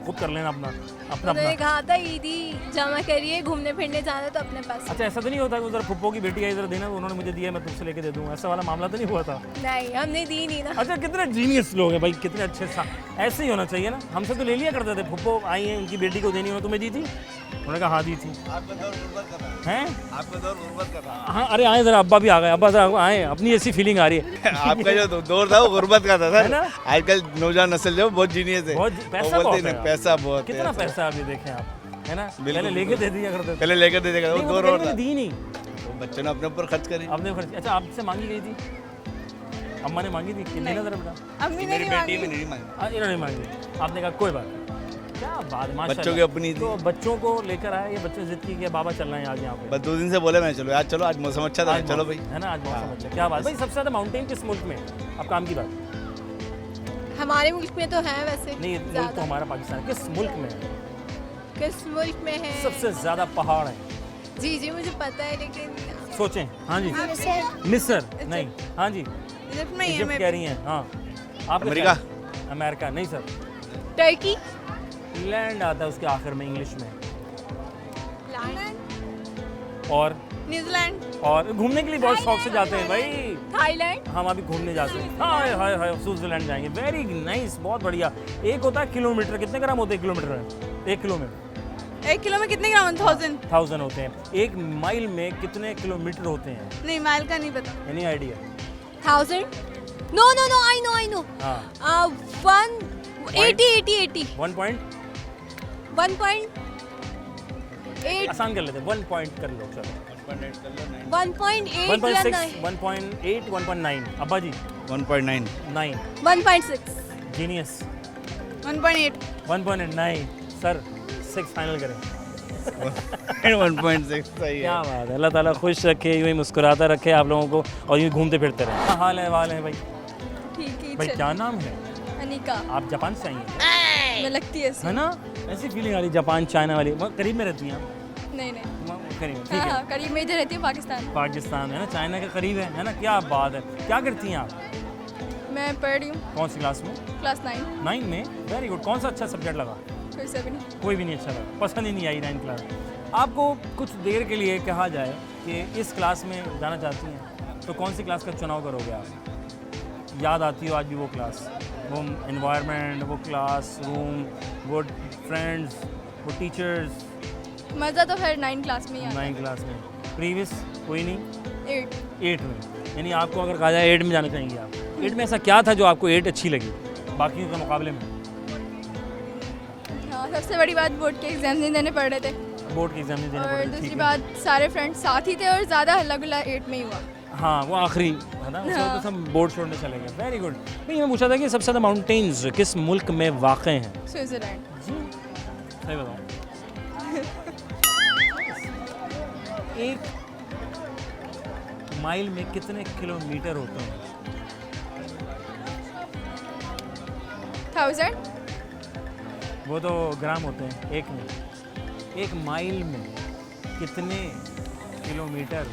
खुद कर लेना अपना? उन्होंने कहा था ईदी जमा करिए, घूमने फिरने जाना तो अपने पास। अच्छा, ऐसा तो नहीं होता कि उधर फुप्पो की बेटी है, इधर देना, उन्होंने मुझे दिया, मैं तुमसे लेके दे दूँ, ऐसा वाला मामला तो नहीं हुआ था? नहीं, हमने दी नहीं ना। अच्छा, कितने जीनियस लोग हैं भाई, कितने अच्छे। ऐसे ही होना चाहिए ना। हमसे तो ले लिया करते थे, फुप्पो आई है उनकी बेटी को देनी हो, तुम्हें दी थी? उन्होंने कहा हाँ दी थी आपका दौर गुर्बत कर रहा हैं है, आपका दौर गुर्बत कर रहा हाँ अरे आए ज़रा, अब्बा भी आ गए, अब्बा ज़रा आए, अपनी ऐसी फीलिंग आ रही है है। आपका जो दौर था वो गुर्बत का था है सर। ना? आजकल नौजवान नस्ल जो बहुत जीनियस है, बहुत वो पैसा बोलते बहुत हैं है ना, पैसा बहुत कितना है। पैसा अभी देखें आप, है ना? बिल्कुल, पहले लेके दे दिया करते थे। पहले लेकर दे देगा, वो नहीं, वो दौर तो और कभी था। दी नहीं, तो बच्चों ने अपने ऊपर खर्च करी। आपने खर्च, अच्छा आपसे मांगी गई थी, अम्मा ने मांगी थी कि देना जरा बेटा, अम्मी ने मेरी नहीं बेटी मांगी। भी नहीं मांगी। इन्होंने मांगी, आपने कहा कोई बात नहीं। क्या बात है, माशाल्लाह। बच्चों की अपनी थी। तो बच्चों को लेकर आए, ये बच्चे जिद की कि बाबा चलना है आज यहाँ पे, बस 2 दिन से बोले मैं चलो यार, चलो आज मौसम अच्छा था, आज चलो मौसम- भाई। है ना, आज मौसम अच्छा, क्या बात भाई। सबसे ज़्यादा माउंटेन किस मुल्क में है? आप काम की बात हमारे मुल्क में तो है वैसे नहीं, मुल्क तो हमारा पाकिस्तान है, किस मुल्क में है किस मुल्क में है सबसे ज़्यादा पहाड़ है? जी जी मुझे पता है लेकिन सोचें। हाँ जी, मिस्र नहीं, हाँ जी, इजिप्ट में ही है इजिप्ट कह रही हैं, हाँ आप अमेरिका? अमेरिका नहीं सर, टर्की लैंड आता है उसके आखिर में इंग्लिश में, लैंड और न्यूजीलैंड घूमने के लिए बहुत शौक से जाते हैं भाई। थाईलैंड हम अभी घूमने जाते हैं, हाय हाय हाय, स्विट्जरलैंड जाएंगे, वेरी नाइस, बहुत बढ़िया। एक होता है किलोमीटर, कितने ग्राम होते हैं किलोमीटर में? 1 किलो में 1 किलो में कितने ग्राम? 1000 होते हैं। 1 माइल में कितने किलोमीटर होते हैं? नहीं, माइल का नहीं पता। Any idea? 1000 no I know हाँ 80 1 पॉइंट 1.8 आसान कर लेते हैं, 1 पॉइंट कर लो चलो, 1.8 या 1.6 9 1.8 1.9 अब्बा जी 1.9 9 1.6 जीनियस 1.8 1.9 सर 6 फाइनल करें। 1.6 सही है। क्या बात है, अल्लाह ताला खुश रखे, यूँ ही मुस्कुराता रखे आप लोगों को और यूँ घूमते फिरते रहे। क्या हाल है वाल है भाई? ठीक भाई है क्या नाम है? अनिका आप जापान से आई हैं मैं लगती है है ना? ऐसी फीलिंग आ रही जापान चाइना वाली, वहाँ करीब में रहती हैं आप? नहीं करीब में, ठीक हाँ है। हाँ करीब में इधर रहती है पाकिस्तान पाकिस्तान है ना, चाइना के करीब है ना? क्या बात है, क्या करती हैं आप? मैं पढ़ रही हूँ कौन सी क्लास में? क्लास 9 9 में, वेरी गुड। कौन सा अच्छा सब्जेक्ट लगा? कोई से भी नहीं कोई भी नहीं अच्छा लगा, पसंद ही नहीं आई 9th क्लास। आपको कुछ देर के लिए कहा जाए कि इस क्लास में जाना चाहती हैं, तो कौन सी क्लास का चुनाव करोगे आप? याद आती हो आज भी वो क्लास, वो इन्वायरमेंट, वो क्लास रूम, वो फ्रेंड्स, वो टीचर्स? मज़ा तो फिर 9 क्लास में ही आता 9 क्लास में, प्रीवियस कोई नहीं? है 8 8 में, यानी आपको अगर कहा जाए 8 में जाना चाहेंगे आप, 8 में ऐसा क्या था जो आपको 8 अच्छी लगी बाकी के मुकाबले में? हाँ सबसे बड़ी बात बोर्ड के एग्जाम नहीं देने पड़ रहे थे बोर्ड के एग्जाम नहीं देने और पड़े, दूसरी ठीक है। बात सारे फ्रेंड्स साथ ही थे और ज़्यादा हल्ला गुल्ला 8 में ही हुआ हाँ वो आखिरी है ना, उसके बाद तो सब बोर्ड छोड़ने चले गए। Very good. नहीं मैं पूछा था कि सबसे ज़्यादा माउंटेन्स किस मुल्क में वाक़ हैं? स्विट्ज़रलैंड सही बताओ। एक माइल में कितने किलोमीटर होते हैं? 1000 वो तो ग्राम होते हैं एक में। एक माइल में कितने किलोमीटर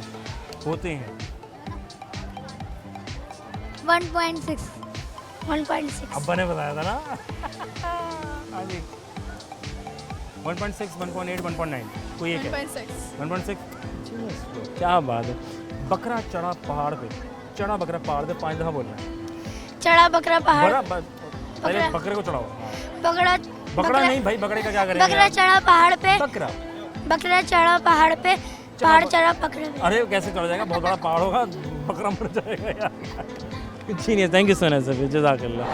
होते हैं? 1.6 1.6 अब्बा ने बताया था ना। हाँ जी 1.6 1.8 1.9 कोई एक है? 1.6 1.6। क्या बात है। बकरा चढ़ा पहाड़ पे, चढ़ा बकरा पहाड़ पे 5 दफ़ा बोलना है। चढ़ा बकरा पहाड़ पहले बकरा। बकरे को चढ़ाओ। बकरा बकरा नहीं भाई, बकरे का क्या करेंगे बकरा आप? चढ़ा पहाड़ पे बकरा। बकरा चढ़ा पहाड़ पे पहाड़ चढ़ा बकरे पे अरे कैसे चढ़ जाएगा, बहुत बड़ा पहाड़ होगा, बकरा मर जाएगा यार। जी नहीं, thank you so much sir, जज़ाकल्लाह।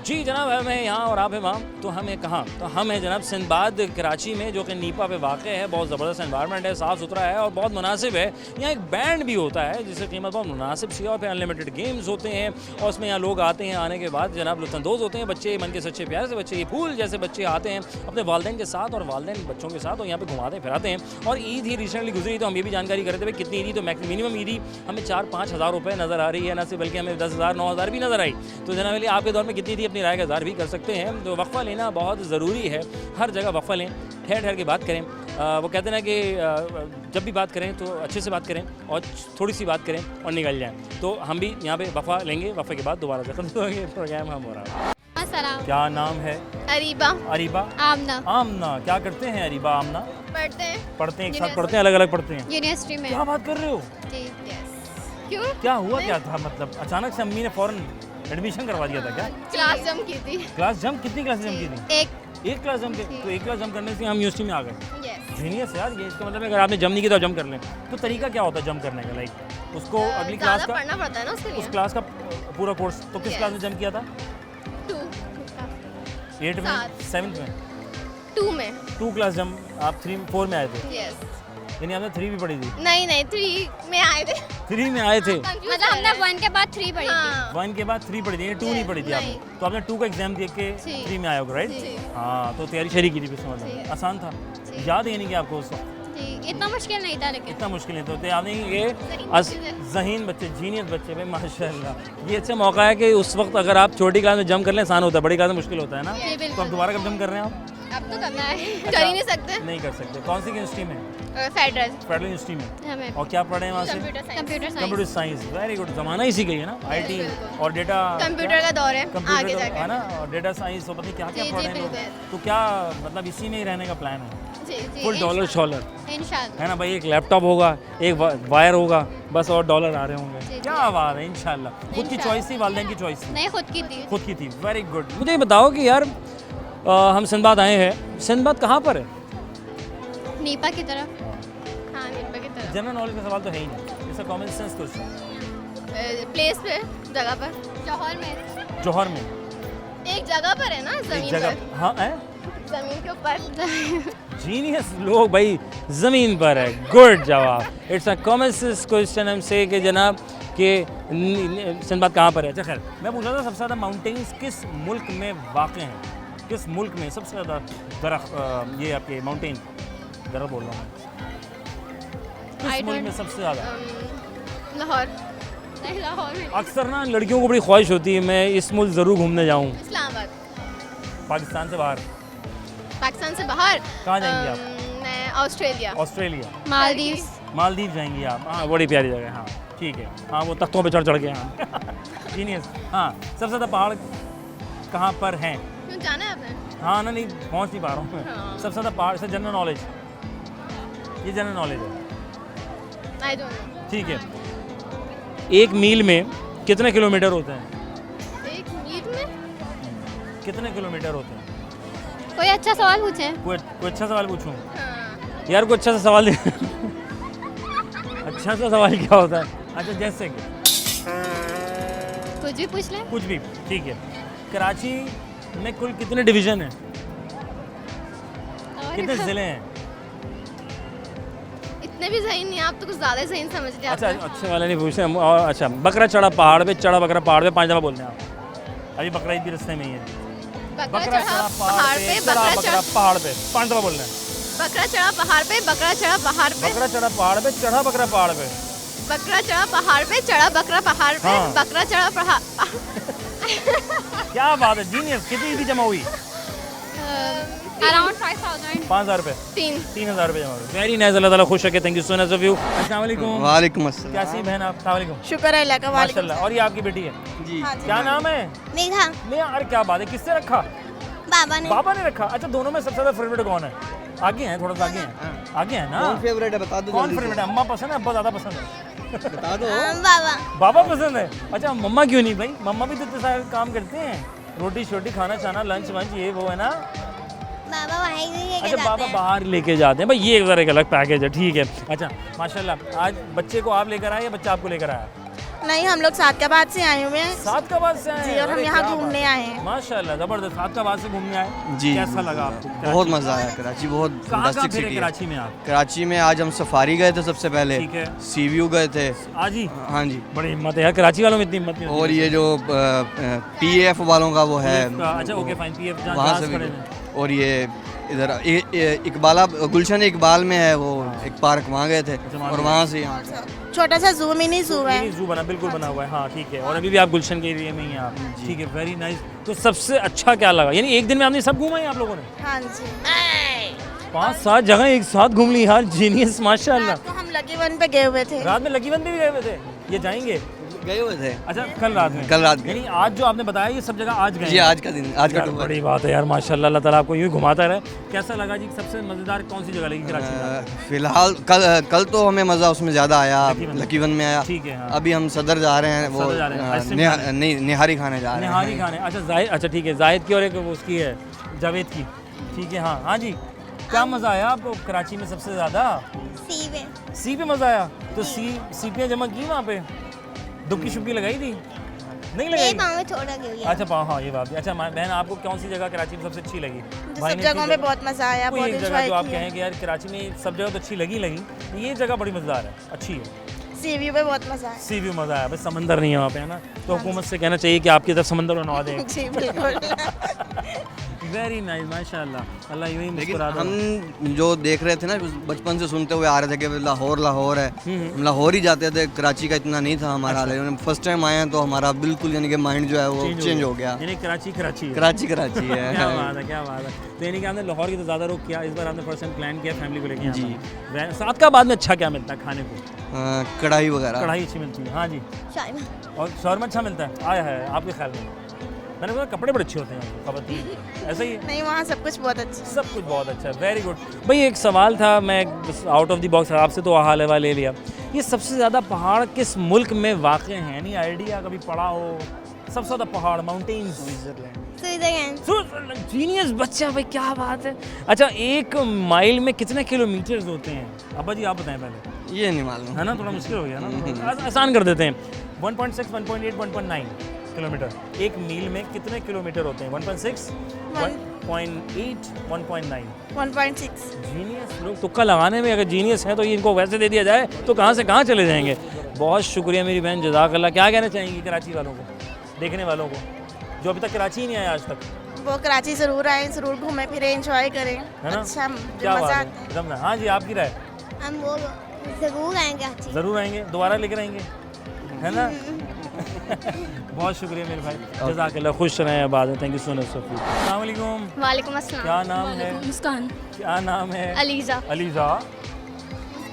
जी जनाब, मैं यहाँ और आप हैं वहाँ, तो हम हैं कहाँ? तो हम हैं जनाब सिंदबाद कराची में, जो कि नीपा पे वाक़ है। बहुत ज़बरदस्त एनवायरनमेंट है, साफ़ सुथरा है और बहुत मुनासिब है। यहाँ एक बैंड भी होता है जिसकी कीमत बहुत मुनासिब सी है और फिर अनलिमिटेड गेम्स होते हैं और उसमें यहाँ लोग आते हैं, आने के बाद जनाब लुत्फ़अंदोज़ होते हैं। बच्चे मन के सच्चे प्यारे से बच्चे, ये फूल जैसे बच्चे आते हैं अपने वालिदैन के साथ और वालिदैन बच्चों के साथ, और यहाँ पे घुमाते फिराते हैं। और ईद ही रिसेंटली गुजरी, तो हम ये भी जानकारी कर रहे थे भाई कितनी ईदी, तो मिनिमम ईदी हमें 4-5 हज़ार रुपये नज़र आ रही है, ना सिर्फ बल्कि हमें 10,000 9,000 भी नज़र आई। तो जनाब अली आपके दौर में कितनी थी, अपनी राय का इज़हार भी कर सकते हैं। तो वक्फ़ा लेना बहुत ज़रूरी है, हर जगह वक्फ़ा लें, ठहर ठहर के बात करें। वो कहते हैं ना कि जब भी बात करें तो अच्छे से बात करें और थोड़ी सी बात करें और निकल जाएं। तो हम भी यहाँ पे वफ़ा लेंगे, वफ़े के बाद दोबारा से ख़त्म होंगे प्रोग्राम हम हो रहा है। अस्सलाम। क्या नाम है? अरीबा। अरीबा। आमना। आमना। क्या करते हैं अरीबा आमना? पढ़ते हैं। पढ़ते हैं, एक साथ पढ़ते हैं, अलग अलग पढ़ते हैं? यूनिवर्सिटी में। क्या बात कर रहे हो? जी यस। क्यों? क्या हुआ क्या था, मतलब अचानक से अम्मी ने फ़ौरन एडमिशन करवा दिया था क्या? क्लास जम की थी। क्लास जम? कितनी क्लास जम की थी? एक। एक क्लास जम के? तो एक क्लास जम करने से हम यूनिवर्सिटी में आ गए। यस। जीनियस यार, ये इसका मतलब है अगर आपने जम नहीं किया तो जम कर लें। तो तरीका क्या होता है जम करने का? लाइक उसको अगली क्लास ज़्यादा का, पढ़ना पड़ता है ना उसके उस लिए। क्लास का पूरा कोर्स, तो किस Yes. क्लास में जम किया था? 2 8 में, सात। 7th में? 2 में 2 क्लास जम आप 3 4 में आए थे, यस। यानी आपने 3 भी पढ़ी थी? नहीं 3 में आए थे। 3 में आए थे, मतलब हमने 1 के बाद 3 पढ़ी थी। 1 के बाद 3 पढ़ी थी, 2 नहीं पढ़ी थी आपने। नहीं। तो आपने 2 का एग्जाम दे के जी। 3 में आए होगे, राइट? जी। हाँ, तो तैयारी शरी की थी इसमें, जी। मतलब आसान था, जी। याद है नहीं कि आपको उस वक्त इतना मुश्किल नहीं था लेकिन। इतना मुश्किल नहीं तो थे आपने ये ज़हीन अस बच्चे थे। जहीन बच्चे, जीनियस बच्चे भाई, माशाल्लाह। ये अच्छा मौका है कि उस वक्त अगर आप छोटी क्लास में जम कर लें आसान होता है, बड़ी क्लास में मुश्किल होता है ना। जी, बिल्कुल। तो अब दोबारा कब जम कर रहे हैं आप? अब तो करना है। कर ही नहीं सकते। नहीं कर सकते। कौन सी यूनिवर्सिटी में? फेडरल फेडरल यूनिवर्सिटी में। हमें और क्या पढ़े हैं वहाँ से? Computer computer science, very good. ज़माना इसी का ही है ना, आईटी बिल्कुल। और डेटा। कंप्यूटर का दौर है आगे कंप्यूटर जाके। है ना, और डेटा साइंस और पता नहीं क्या क्या जी, पढ़ जी, रहे हैं लोग। बिल्कुल। तो क्या मतलब इसी में ही रहने का प्लान है? जी फुल डॉलर शॉलर इंशाल्लाह। है ना भाई, एक लैपटॉप होगा, एक वायर होगा, बस और डॉलर आ रहे होंगे। जी, क्या बात है, इंशाल्लाह। खुद की इंशाल्लाह। चॉइस थी, वालिदैन की चॉइस थी? नहीं खुद की थी। खुद की थी, वेरी गुड। मुझे ये बताओ कि यार हम सिंदबाद आए हैं, सिंदबाद कहाँ पर है? नीपा की तरफ। हाँ नीपा की तरफ। जनरल नॉलेज का सवाल तो है ही नहीं, इसका कॉमन सेंस क्वेश्चन। प्लेस पे जगह पर जौहर में। जौहर में एक जगह पर है ना, एक जमीन जगह, पर। हाँ है, जमीन के ऊपर। जीनियस लोग भाई, ज़मीन पर है। गुड जवाब। It's a common sense question हमसे कि जनाब कि सिंदबाद कहाँ पर है। अच्छा खैर, मैं पूछ रहा था सबसे ज़्यादा माउंटेन्स किस मुल्क में वाक़ हैं? किस मुल्क में सबसे ज़्यादा दरख्त, ये आपके माउंटेन दरख्त बोल रहा हूँ मैं, किस मुल्क में सबसे ज़्यादा? लाहौर। नहीं लाहौर में। अक्सर ना लड़कियों को बड़ी ख्वाहिश होती है मैं इस मुल्क ज़रूर घूमने जाऊँ। इस्लामाबाद। पाकिस्तान से बाहर पाकिस्तान से बाहर कहाँ जाएंगी आप? मैं ऑस्ट्रेलिया। ऑस्ट्रेलिया, मालदीव्स। मालदीव जाएंगी आप? हाँ, बड़ी प्यारी जगह है। हाँ ठीक है, हाँ वो तख्तों पे चढ़ चढ़ के। हाँ जीनियस। हाँ, सबसे ज़्यादा पहाड़ कहाँ पर हैं? क्यों जाना है आपने? हाँ ना, नहीं पहुँच नहीं पा रहा हूँ मैं। हाँ। सबसे ज़्यादा पहाड़ से जनरल नॉलेज, ये जनरल नॉलेज है, आई डोंट नो। ठीक है। एक मील में कितने किलोमीटर होते हैं? एक मील में? कितने किलोमीटर होते हैं? कोई अच्छा सवाल पूछे। कोई अच्छा सवाल पूछूं? हाँ। यार कोई अच्छा सा सवाल दे। अच्छा सा सवाल क्या होता है? अच्छा जैसे कि कुछ भी पूछ ले। कुछ भी, ठीक है। कराची में कुल कितने डिवीज़न हैं? कितने ज़िले हैं? इतने भी सही नहीं, आप तो कुछ ज़्यादा सही समझते हैं। अच्छा, अच्छे वाले नहीं पूछे हम। और अच्छा, बकरा चढ़ा पहाड़ पे, चढ़ा बकरा पहाड़ पे, 5 दफ़ा बोलने हैं आप। अभी बकरा ईद भी रास्ते में ही है। बकरा चढ़ा पहाड़ पे, चढ़ा बकरा बकरा चढ़ा पहाड़ पे, 5 दफ़ा बोलना है। बकरा चढ़ा पहाड़ पे, बकरा चढ़ा पहाड़ पे, बकरा चढ़ा पहाड़ पे, चढ़ा बकरा पहाड़ पे। बकरा चढ़ा पहाड़ पे, चढ़ा बकरा पहाड़ पे, हाँ। बकरा चढ़ा पहाड़। क्या बात है, जीनियस। कितनी ईदी जमा हुई? अराउंड 5000। 5,000 रुपये, 3,000 रुपये जमा हुए। वेरी नाइस, अल्लाह ताला खुश रखे। Thank you so much of you. अस्सलाम वालेकुम। वालेकुम अस्सलाम। कैसी बहन आप? अस्सलाम वालेकुम। शुक्र है अल्लाह का। माशाल्लाह। और ये आपकी बेटी है? जी क्या नाम है? मेघा नहीं यार, क्या बात है, किससे रखा? बाबा ने बाबा ने रखा। अच्छा, दोनों में सबसे ज़्यादा फेवरेट कौन है? आगे हैं, थोड़ा सा आगे हैं, आगे हैं ना। कौन फेवरेट है बता दो कौन जल्दी फेवरेट है? अम्मा पसंद है, अब्बा ज़्यादा पसंद है? से। बता दो। बाबा बाबा पसंद है। अच्छा, मम्मा क्यों नहीं भाई? मम्मा भी तो इतने सारे काम करते हैं, रोटी शोटी, खाना छाना, लंच वंच, ये वो है ना। बाबा वहीं लेके अच्छा, जाते बाबा हैं। बाहर लेके जाते हैं भाई, ये ज़रा एक अलग पैकेज है, ठीक है। अच्छा माशाल्लाह, आज बच्चे को आप लेकर आए या बच्चा आपको लेकर आया? नहीं, हम लोग सादकाबाद से आए हुए हैं सादकाबाद से आए जी, हैं? और हम अरे यहाँ क्या घूमने बात आए हैं। माशाल्लाह, ज़बरदस्त। सादकाबाद से घूमने आए जी। कैसा लगा आपको? बहुत मज़ा आया कराची, बहुत कहाँ फंटास्टिक फिरे सिटी है। कराची में आप? कराची में आज हम सफारी गए थे सबसे पहले, ठीक है। सी व्यू गए थे। आज ही? हाँ जी। बड़ी हिम्मत है यार, कराची वालों में इतनी हिम्मत नहीं होती। और ये जो PAF वालों का वो है, अच्छा ओके फाइन, PF जहाँ वहाँ जहाज से खड़े भी। हैं। और ये इधर इकबाला, गुलशन इकबाल में है वो एक पार्क, वहाँ गए थे। वहाँ और गए। वहाँ से यहाँ से। छोटा सा जू, मिनी जू है। मिनी जू बना, बिल्कुल बना हुआ है। हाँ ठीक है। और अभी भी आप गुलशन के एरिया में ही हैं आप? ठीक है, वेरी नाइस। तो सबसे अच्छा क्या लगा? यानी एक दिन में आपने सब घूमा है आप लोगों ने? हाँ जी। 5-7 जगह एक साथ घूम ली यार, जीनियस माशाल्लाह। रात को हम लकी वन पे गए हुए थे। रात में लकी वन भी गए हुए थे? ये जाएंगे? गए हुए थे। अच्छा, कल रात में? कल रात गए। यानी आज जो आपने बताया ये सब जगह आज गए जी, हैं? आज का दिन, आज का यार, टूर। बड़ी बात है यार माशाल्लाह, अल्लाह ताला आपको यूँ घुमाता रहे। कैसा लगा जी? सबसे मज़ेदार कौन सी जगह लगी कराची में? फिलहाल कल तो हमें मज़ा उसमें ज़्यादा आया, लकी वन में आया। ठीक है, हाँ। अभी हम सदर जा रहे हैं, वो सदर जा रहे हैं, आइसक्रीम नहीं निहारी खाने जा रहे हैं। निहारी खाने। अच्छा जाहिद, अच्छा ठीक है, जाहिद की और एक वो उसकी है जावेद की। ठीक है, हाँ हाँ जी। क्या मज़ा आया आपको कराची में सबसे ज़्यादा? सी में सी पे मज़ा आया? तो सीपियाँ जमा की वहाँ पे? दुबकी शुबकी लगाई थी? नहीं लगाई? पाँव में थोड़ा गिर गया। अच्छा पाँव, हाँ ये बात भी। अच्छा बहन, आपको कौन सी जगह कराची में सबसे अच्छी लगी? भाई सब ने जगहों अच्छी में बहुत मज़ा आया, कोई बहुत एक जगह एंजॉय जो आप किया। कहें कि यार कराची में सब जगह तो अच्छी लगी, ये जगह बड़ी मज़ेदार है, अच्छी है। सी व्यू पे बहुत मज़ा आया। सी व्यू मज़ा आया, बस समंदर नहीं है वहाँ पे, है ना? तो हुकूमत से कहना चाहिए कि आपकी तरफ समंदर बनवा दें। जी बिल्कुल। वेरी नाइस, माशाल्लाह। अल्लाह यूं ही लेकिन मुस्कुरा दो। हम जो देख रहे थे ना, बचपन से सुनते हुए आ रहे थे कि लाहौर है, हम लाहौर ही जाते थे, कराची का इतना नहीं था हमारा हाल। फर्स्ट टाइम आए हैं तो हमारा बिल्कुल यानी कि माइंड जो है वो चेंज हो गया। यानी कराची है। कराची है क्या बात है, क्या बात है। तो यानी कि आपने लाहौर की तो ज़्यादा रुख किया, इस बार आपने फर्स्ट टाइम प्लान किया फैमिली को लेके। जी। साथ का बाद में अच्छा क्या मिलता है खाने को? कढ़ाई वगैरह। कढ़ाई अच्छी मिलती है, हाँ जी। और शौरमा अच्छा मिलता है? आया है आपके ख्याल में? मैंने बोला कपड़े बड़े अच्छे होते हैं खबर, ऐसा ही है? नहीं, वहाँ सब कुछ बहुत अच्छा। सब कुछ बहुत अच्छा है, वेरी गुड। भाई एक सवाल था, मैं आउट ऑफ द बॉक्स आपसे तो हाल हवा ले लिया। ये सबसे ज़्यादा पहाड़ किस मुल्क में वाक़ हैं? नहीं आइडिया कभी पढ़ा हो? सबसे ज़्यादा पहाड़, माउंटेन्स। स्विट्ज़रलैंड। जीनियस बच्चा भाई, क्या बात है। अच्छा, 1 माइल में कितने किलोमीटर्स होते हैं? अब्बा जी आप बताएं पहले। ये नहीं मालूम है ना, थोड़ा मुश्किल हो गया ना, आसान कर देते हैं। 1.6, 1.8, 1.9 किलोमीटर। 1 मील में कितने किलोमीटर होते हैं? 1.6, 1.8, 1.9। 1.6। जीनियस लोग तुक्का लगाने में अगर जीनियस हैं तो ये इनको वैसे दे दिया जाए तो कहाँ से कहाँ चले जाएंगे। बहुत शुक्रिया मेरी बहन, जज़ाकल्लाह। क्या कहना चाहेंगी कराची वालों को, देखने वालों को जो अभी तक कराची ही नहीं आए आज तक? वो कराची ज़रूर आए, ज़रूर घूमें फिरें, एंजॉय करें। है ना? अच्छा क्या मज़ा बात आता है, रमज़ा। हाँ जी, आपकी राय? हम वो ज़रूर आएंगे। ज़रूर आएंगे, दोबारा लेकर आएंगे, है ना? बहुत शुक्रिया मेरे भाई, जज़ाकल्लाह। खुश रहें, आबाद हैं। Thank you so much Safi. अस्सलाम वालेकुम। वालेकुम अस्सलाम। क्या नाम है? मुस्कान। क्या नाम है? अलीज़ा। अलीज़ा।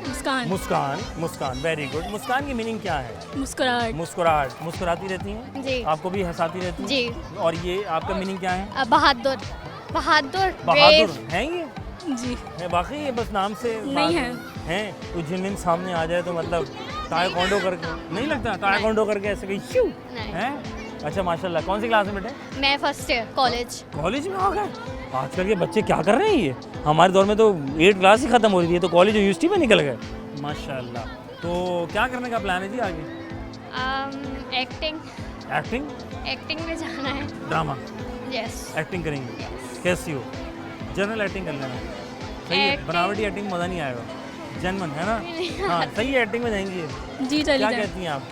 मुस्कान। मुस्कान, वेरी गुड। मुस्कान की मीनिंग क्या है? मुस्कुराहट। मुस्कुराती रहती हैं? जी। आपको भी हंसाती रहती हैं? जी। और ये आपका मीनिंग क्या है? बहादुर। हैं ये? जी। है वाकई, ये बस नाम से नहीं है। हैं? तो जिन सामने आ जाए तो मतलब ताइक्वांडो करके नहीं लगता? ताइक्वांडो करके ऐसे कहीं शू हैं? अच्छा माशाल्लाह। कौन सी क्लास में बेटे? मैं फर्स्ट ईयर कॉलेज में आ गए? आजकल के बच्चे क्या कर रहे हैं ये? हमारे दौर में तो 8 क्लास ही ख़त्म हो रही थी, तो कॉलेज यूनिवर्सिटी में निकल गए। माशाल्लाह। तो क्या करने का प्लान है जी आगे? एक्टिंग में जाना है। Drama yes. एक्टिंग करेंगे? कैसी हो? जनरल एक्टिंग कर लेना। सही है, बनावटी एक्टिंग मज़ा नहीं आएगा। जनमन है ना? हाँ, सही है, एक्टिंग में जाएंगी ये। जी चली क्या जाए। कहती हैं आप?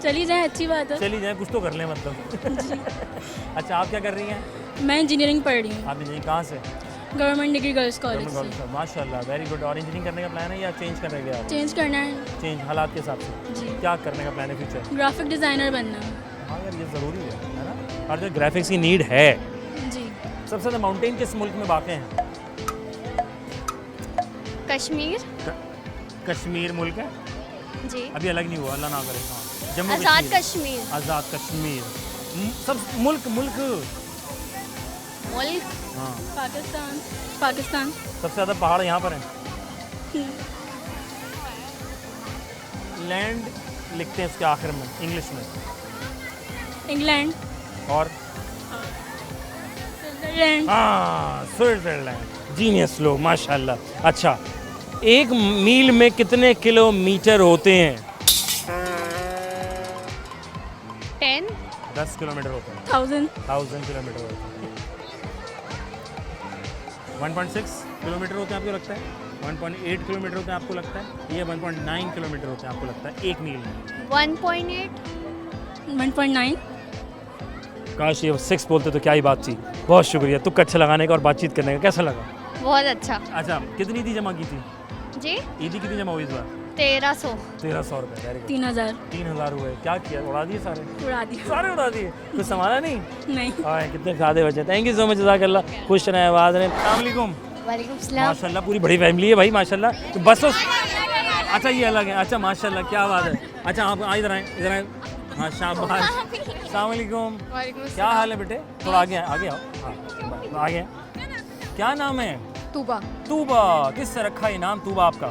चली जाए, अच्छी बात है। चली जाए, कुछ तो कर लें मतलब। अच्छा, आप क्या कर रही हैं? मैं इंजीनियरिंग पढ़ रही हूँ, आप इंजीनियरिंग कहाँ से? गवर्नमेंट डिग्री गर्ल्स कॉलेज से। माशाल्लाह, वेरी गुड। और इंजीनियरिंग करने का प्लान है या चेंज करने का? चेंज करना है। चेंज हालात के हिसाब से। जी। क्या करने का प्लान है फ्यूचर? ग्राफिक डिज़ाइनर बनना। हाँ यार, ये ज़रूरी है ना? हर जो ग्राफिक्स की नीड है। जी। सबसे ज़्यादा माउंटेन किस मुल्क में वाक़ हैं? कश्मीर मुल्क है? जी। अभी अलग नहीं हुआ, अल्लाह ना करे। हाँ, जम्मू आज़ाद कश्मीर। कश्मीर। आज़ाद कश्मीर। सब मुल्क हाँ। पाकिस्तान। सबसे ज़्यादा पहाड़ यहाँ पर हैं। लैंड लिखते हैं उसके आखिर में इंग्लिश में। इंग्लैंड। और स्विट्ज़रलैंड। हाँ, स्विट्ज़रलैंड। जीनियस लोग माशाल्लाह। अच्छा, 1 मील में कितने किलोमीटर होते हैं? 10 किलोमीटर होते हैं। 1000 किलोमीटर होते हैं। 1.6 किलोमीटर होते हैं आपको लगता है? 1.8 किलोमीटर होते हैं आपको लगता है? ये 1.9 किलोमीटर होते हैं आपको लगता है 1 मील में? 1.9। काश ये 6 बोलते तो क्या ही बात थी। बहुत शुक्रिया तुक्का अच्छा लगाने का और बातचीत करने का। कैसा लगा? बहुत अच्छा। अच्छा, कितनी ईदी जमा की थी? जी। ईदी कितनी जमा हुई इस बार? 1300। 1300 रुपये। 3000। 3000 हुए। क्या किया? उड़ा दिए सारे? उड़ा दिया। सारे उड़ा दिए? कुछ संभाला नहीं? नहीं। हाँ, कितने सादे बच्चे। थैंक यू सो मच, जज़ाकल्लाह। खुश रहें, आबाद रहें। अस्सलाम वालेकुम। वालेकुम सलाम। माशाल्लाह, पूरी बड़ी फैमिली है भाई माशाल्लाह। तो बस अच्छा, ये अलग है। अच्छा माशाल्लाह, क्या बात है। अच्छा, आप इधर आए। हाँ, शाबाश। अस्सलाम वालेकुम। क्या हाल है बेटे? थोड़ा आगे आओ। हाँ, आगे। क्या नाम है? तूबा। किससे रखा ये नाम तूबा आपका?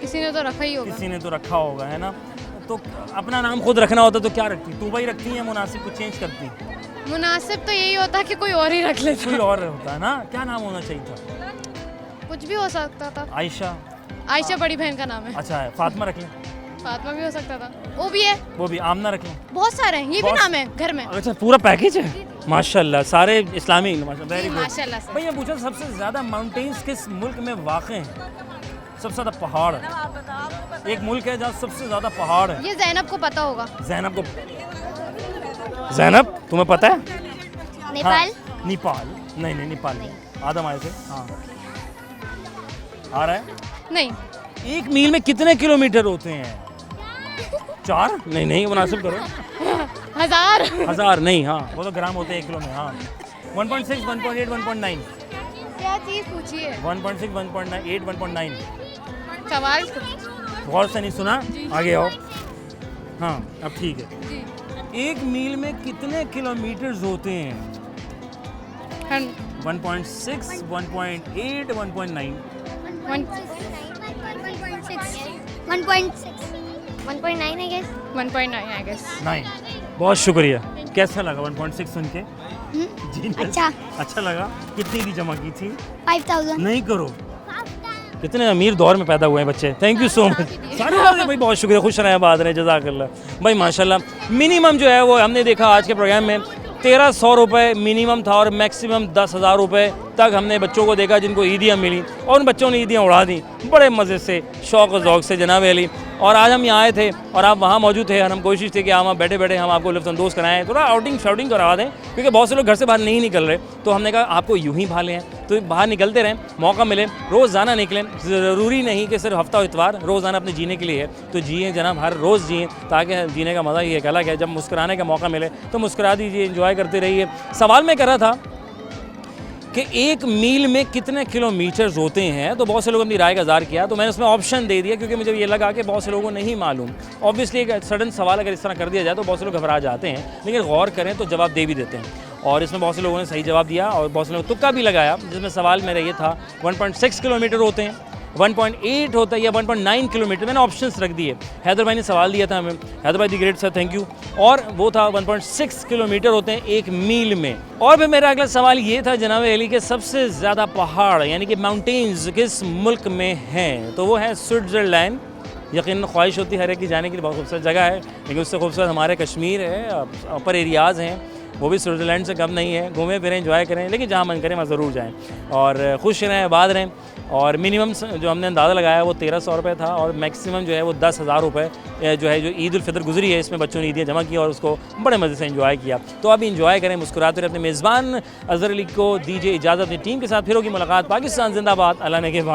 किसी ने तो रखा ही होगा। किसी ने तो रखा होगा, है ना? तो अपना नाम खुद रखना होता तो क्या रखती? तूबा ही रखती है, मुनासिब कुछ चेंज करती? मुनासिब तो यही होता कि कोई और ही रख लेता। कोई और होता है ना? क्या नाम होना चाहिए था? कुछ भी हो सकता था। आयशा, आयशा बड़ी बहन का नाम है। अच्छा है। फातिमा रख लें, फातिमा भी हो सकता था, वो भी है, वो भी। आमना रख लें, बहुत सारे हैं, ये भी बहुत- नाम है घर में। अच्छा पूरा पैकेज है माशाल्लाह, सारे इस्लामी। Very good. माशाल्लाह से। भाई मैं पूछा सबसे ज़्यादा माउंटेन्स किस मुल्क में वाक़ हैं? सबसे ज़्यादा पहाड़ है, एक मुल्क है जहाँ सबसे ज़्यादा पहाड़ है। ये जैनब को पता होगा। जैनब को, जैनब तुम्हें पता है? नेपाल। हाँ, नेपाल नहीं, नेपाल नहीं। आदम आए थे। हाँ आ रहा है। नहीं, 1 मील में कितने किलोमीटर होते हैं? 4? नहीं मुनासिब करो। 1000। नहीं, हाँ वो तो ग्राम होते हैं 1 किलो में। हाँ 1.6, 1.8, 1.9। क्या चीज़ पूछी है? 1.6, 1.8, 1.9। सवाल गौर से नहीं सुना, आगे आओ। हाँ अब ठीक है। 1 मील में कितने किलोमीटर्स होते हैं? 1.6, 1.8, 1.9। 1.9 I guess. 1.9 I guess. 9। बहुत शुक्रिया। कैसा लगा 1.6 सुन के? जी अच्छा लगा। कितनी की जमा की थी? 5,000. नहीं करो। कितने अमीर दौर में पैदा हुए हैं बच्चे। Thank you so much. सारे भाई बहुत शुक्रिया, खुश रहें, आबाद रहें, जज़ाकल्लाह। भाई माशाल्लाह मिनिमम जो है वो हमने देखा आज के प्रोग्राम में 1300 रुपये मिनिमम था और मैक्सिमम 10,000 रुपये तक हमने बच्चों को देखा जिनको ईदियाँ मिली और उन बच्चों ने ईदियाँ उड़ा दी बड़े मज़े से, शौक़ और ज़ौक़ से जनाब अली। और आज हम यहाँ आए थे और आप वहाँ मौजूद थे और हम कोशिश थी कि हम वहाँ बैठे बैठे हम आपको लुत्फ़अंदोज़ कराएं, थोड़ा आउटिंग शाउटिंग करवा दें, क्योंकि बहुत से लोग घर से बाहर नहीं निकल रहे। तो हमने कहा आपको यूँ ही भाले हैं, तो बाहर निकलते रहें, मौका मिले रोज़ाना निकलें। ज़रूरी नहीं कि सिर्फ हफ्ता इतवार, रोज़ाना अपने जीने के लिए है तो जिए जनाब, हर रोज़ जिए, ताकि जीने का मज़ा ही एक अलग है। जब मुस्कुराने का मौका मिले तो मुस्कुरा दीजिए, एंजॉय करते रहिए। सवाल मैं कर रहा था कि 1 मील में कितने किलोमीटर्स होते हैं, तो बहुत से लोग अपनी राय का इज़हार किया, तो मैंने उसमें ऑप्शन दे दिया क्योंकि मुझे ये लगा कि बहुत से लोगों को नहीं मालूम। ऑब्वियसली एक सडन सवाल अगर इस तरह कर दिया जाए तो बहुत से लोग घबरा जाते हैं, लेकिन गौर करें तो जवाब दे भी देते हैं। और इसमें बहुत से लोगों ने सही जवाब दिया और बहुत से लोगों ने तुक्का भी लगाया, जिसमें सवाल मेरा ये था 1.6 किलोमीटर होते हैं, 1.8 होता है या 1.9 किलोमीटर। मैंने ऑप्शंस रख दिए। हैदर भाई ने सवाल दिया था हमें, हैदर भाई the great sir, thank you. और वो था 1.6 किलोमीटर होते हैं 1 मील में। और फिर मेरा अगला सवाल ये था जनाब अली के सबसे ज़्यादा पहाड़ यानी कि माउंटेन्स किस मुल्क में हैं, तो वो है स्विट्ज़रलैंड। यकीनन ख्वाहिश होती है हर एक की जाने की, बहुत खूबसूरत जगह है, लेकिन उससे खूबसूरत हमारे कश्मीर है, अपर एरियाज़ हैं, वो भी स्विट्ज़रलैंड से कम नहीं है। घूमें फिरें, एंजॉय करें, लेकिन जहाँ मन करे वहाँ ज़रूर जाएँ और खुश रहें, आबाद रहें। और मिनिमम जो हमने अंदाज़ा लगाया वो 1300 रुपये था और मैक्सिमम जो है वो 10,000 रुपये जो है, जो ईद उल फितर गुजरी है इसमें बच्चों ने ईदियाँ जमा की और उसको बड़े मज़े से एंजॉय किया। तो अभी एंजॉय करें, मुस्कुराते रहे। अपने मेज़बान अज़हर अली को दीजिए इजाज़त। अपनी टीम के साथ फिर होगी मुलाकात। पाकिस्तान जिंदाबाद, अल्लाह ने के बान।